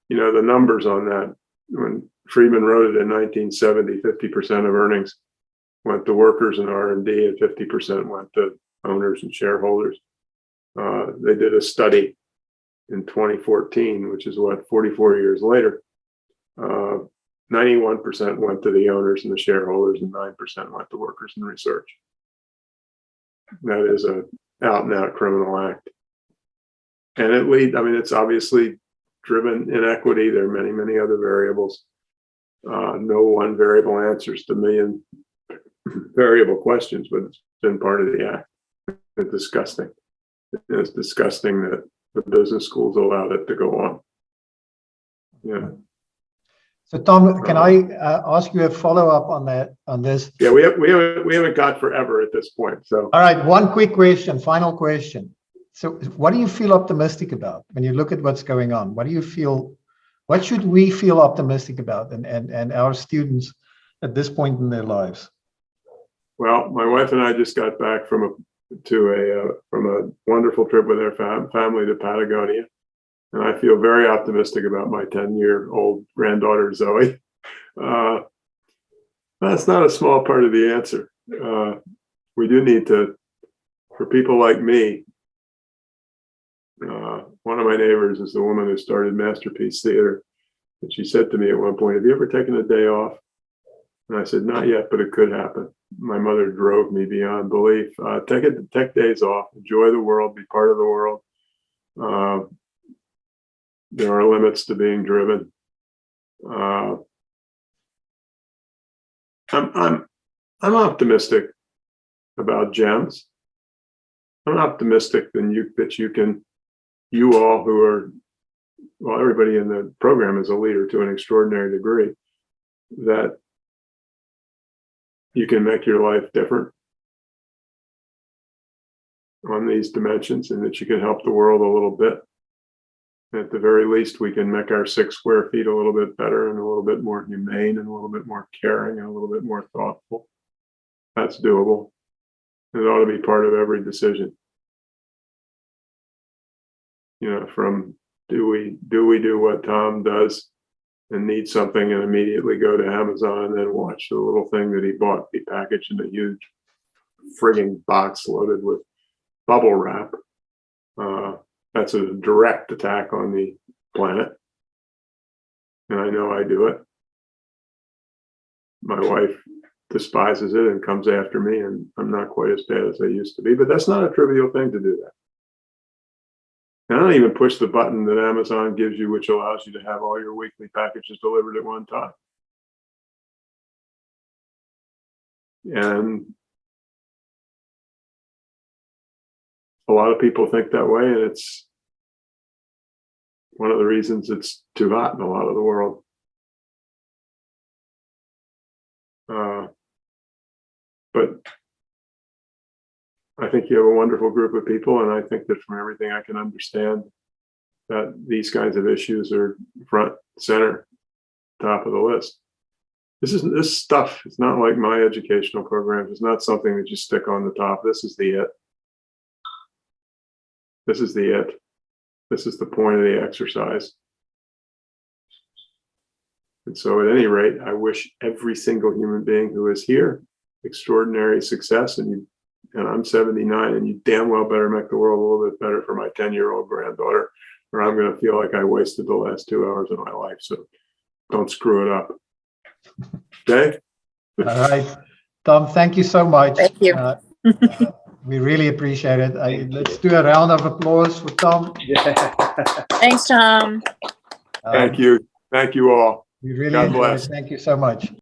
You know, the numbers on that, when Friedman wrote it in 1970, 50% of earnings went to workers and R&D and 50% went to owners and shareholders. They did a study in 2014, which is 44 years later. 91% went to the owners and the shareholders and 9% went to workers and research. That is a out and out criminal act. And it's obviously driven inequity. There are many, many other variables. No one variable answers to a million variable questions, but it's been part of the act. It's disgusting. It's disgusting that the business schools allowed it to go on. Yeah. So Tom, can I ask you a follow-up on this? Yeah, we haven't got forever at this point. So all right, one quick question, final question. So what do you feel optimistic about when you look at what's going on? What should we feel optimistic about and our students at this point in their lives? Well, my wife and I just got back from a wonderful trip with our family to Patagonia. And I feel very optimistic about my 10-year-old granddaughter, Zoe. That's not a small part of the answer. We do need to, for people like me, one of my neighbors is the woman who started Masterpiece Theater. And she said to me at one point, have you ever taken a day off? And I said, not yet, but it could happen. My mother drove me beyond belief. Take days off, enjoy the world, be part of the world. There are limits to being driven. I'm optimistic about GEMS. I'm optimistic that you all who are, well, everybody in the program is a leader to an extraordinary degree, that you can make your life different on these dimensions and that you can help the world a little bit. At the very least, we can make our 6 square feet a little bit better and a little bit more humane and a little bit more caring and a little bit more thoughtful. That's doable. It ought to be part of every decision. You know, from do we do what Tom does and need something and immediately go to Amazon and then watch the little thing that he bought be packaged in a huge frigging box loaded with bubble wrap. That's a direct attack on the planet. And I know I do it. My wife despises it and comes after me, and I'm not quite as bad as I used to be, but that's not a trivial thing to do that. And I don't even push the button that Amazon gives you, which allows you to have all your weekly packages delivered at one time. And a lot of people think that way, and it's one of the reasons it's too hot in a lot of the world. But I think you have a wonderful group of people, and I think that from everything I can understand, that these kinds of issues are front, center, top of the list. This stuff is not like my educational programs. It's not something that you stick on the top. This is the it. This is the it. This is the point of the exercise. And so at any rate, I wish every single human being who is here extraordinary success, and I'm 79, and you damn well better make the world a little bit better for my 10-year-old granddaughter, or I'm going to feel like I wasted the last 2 hours of my life. So don't screw it up. Okay? All right. Tom, thank you so much. Thank you. We really appreciate it. Let's do a round of applause for Tom. Thanks, Tom. Thank you. Thank you all. We really God enjoyed bless. it. Thank you so much.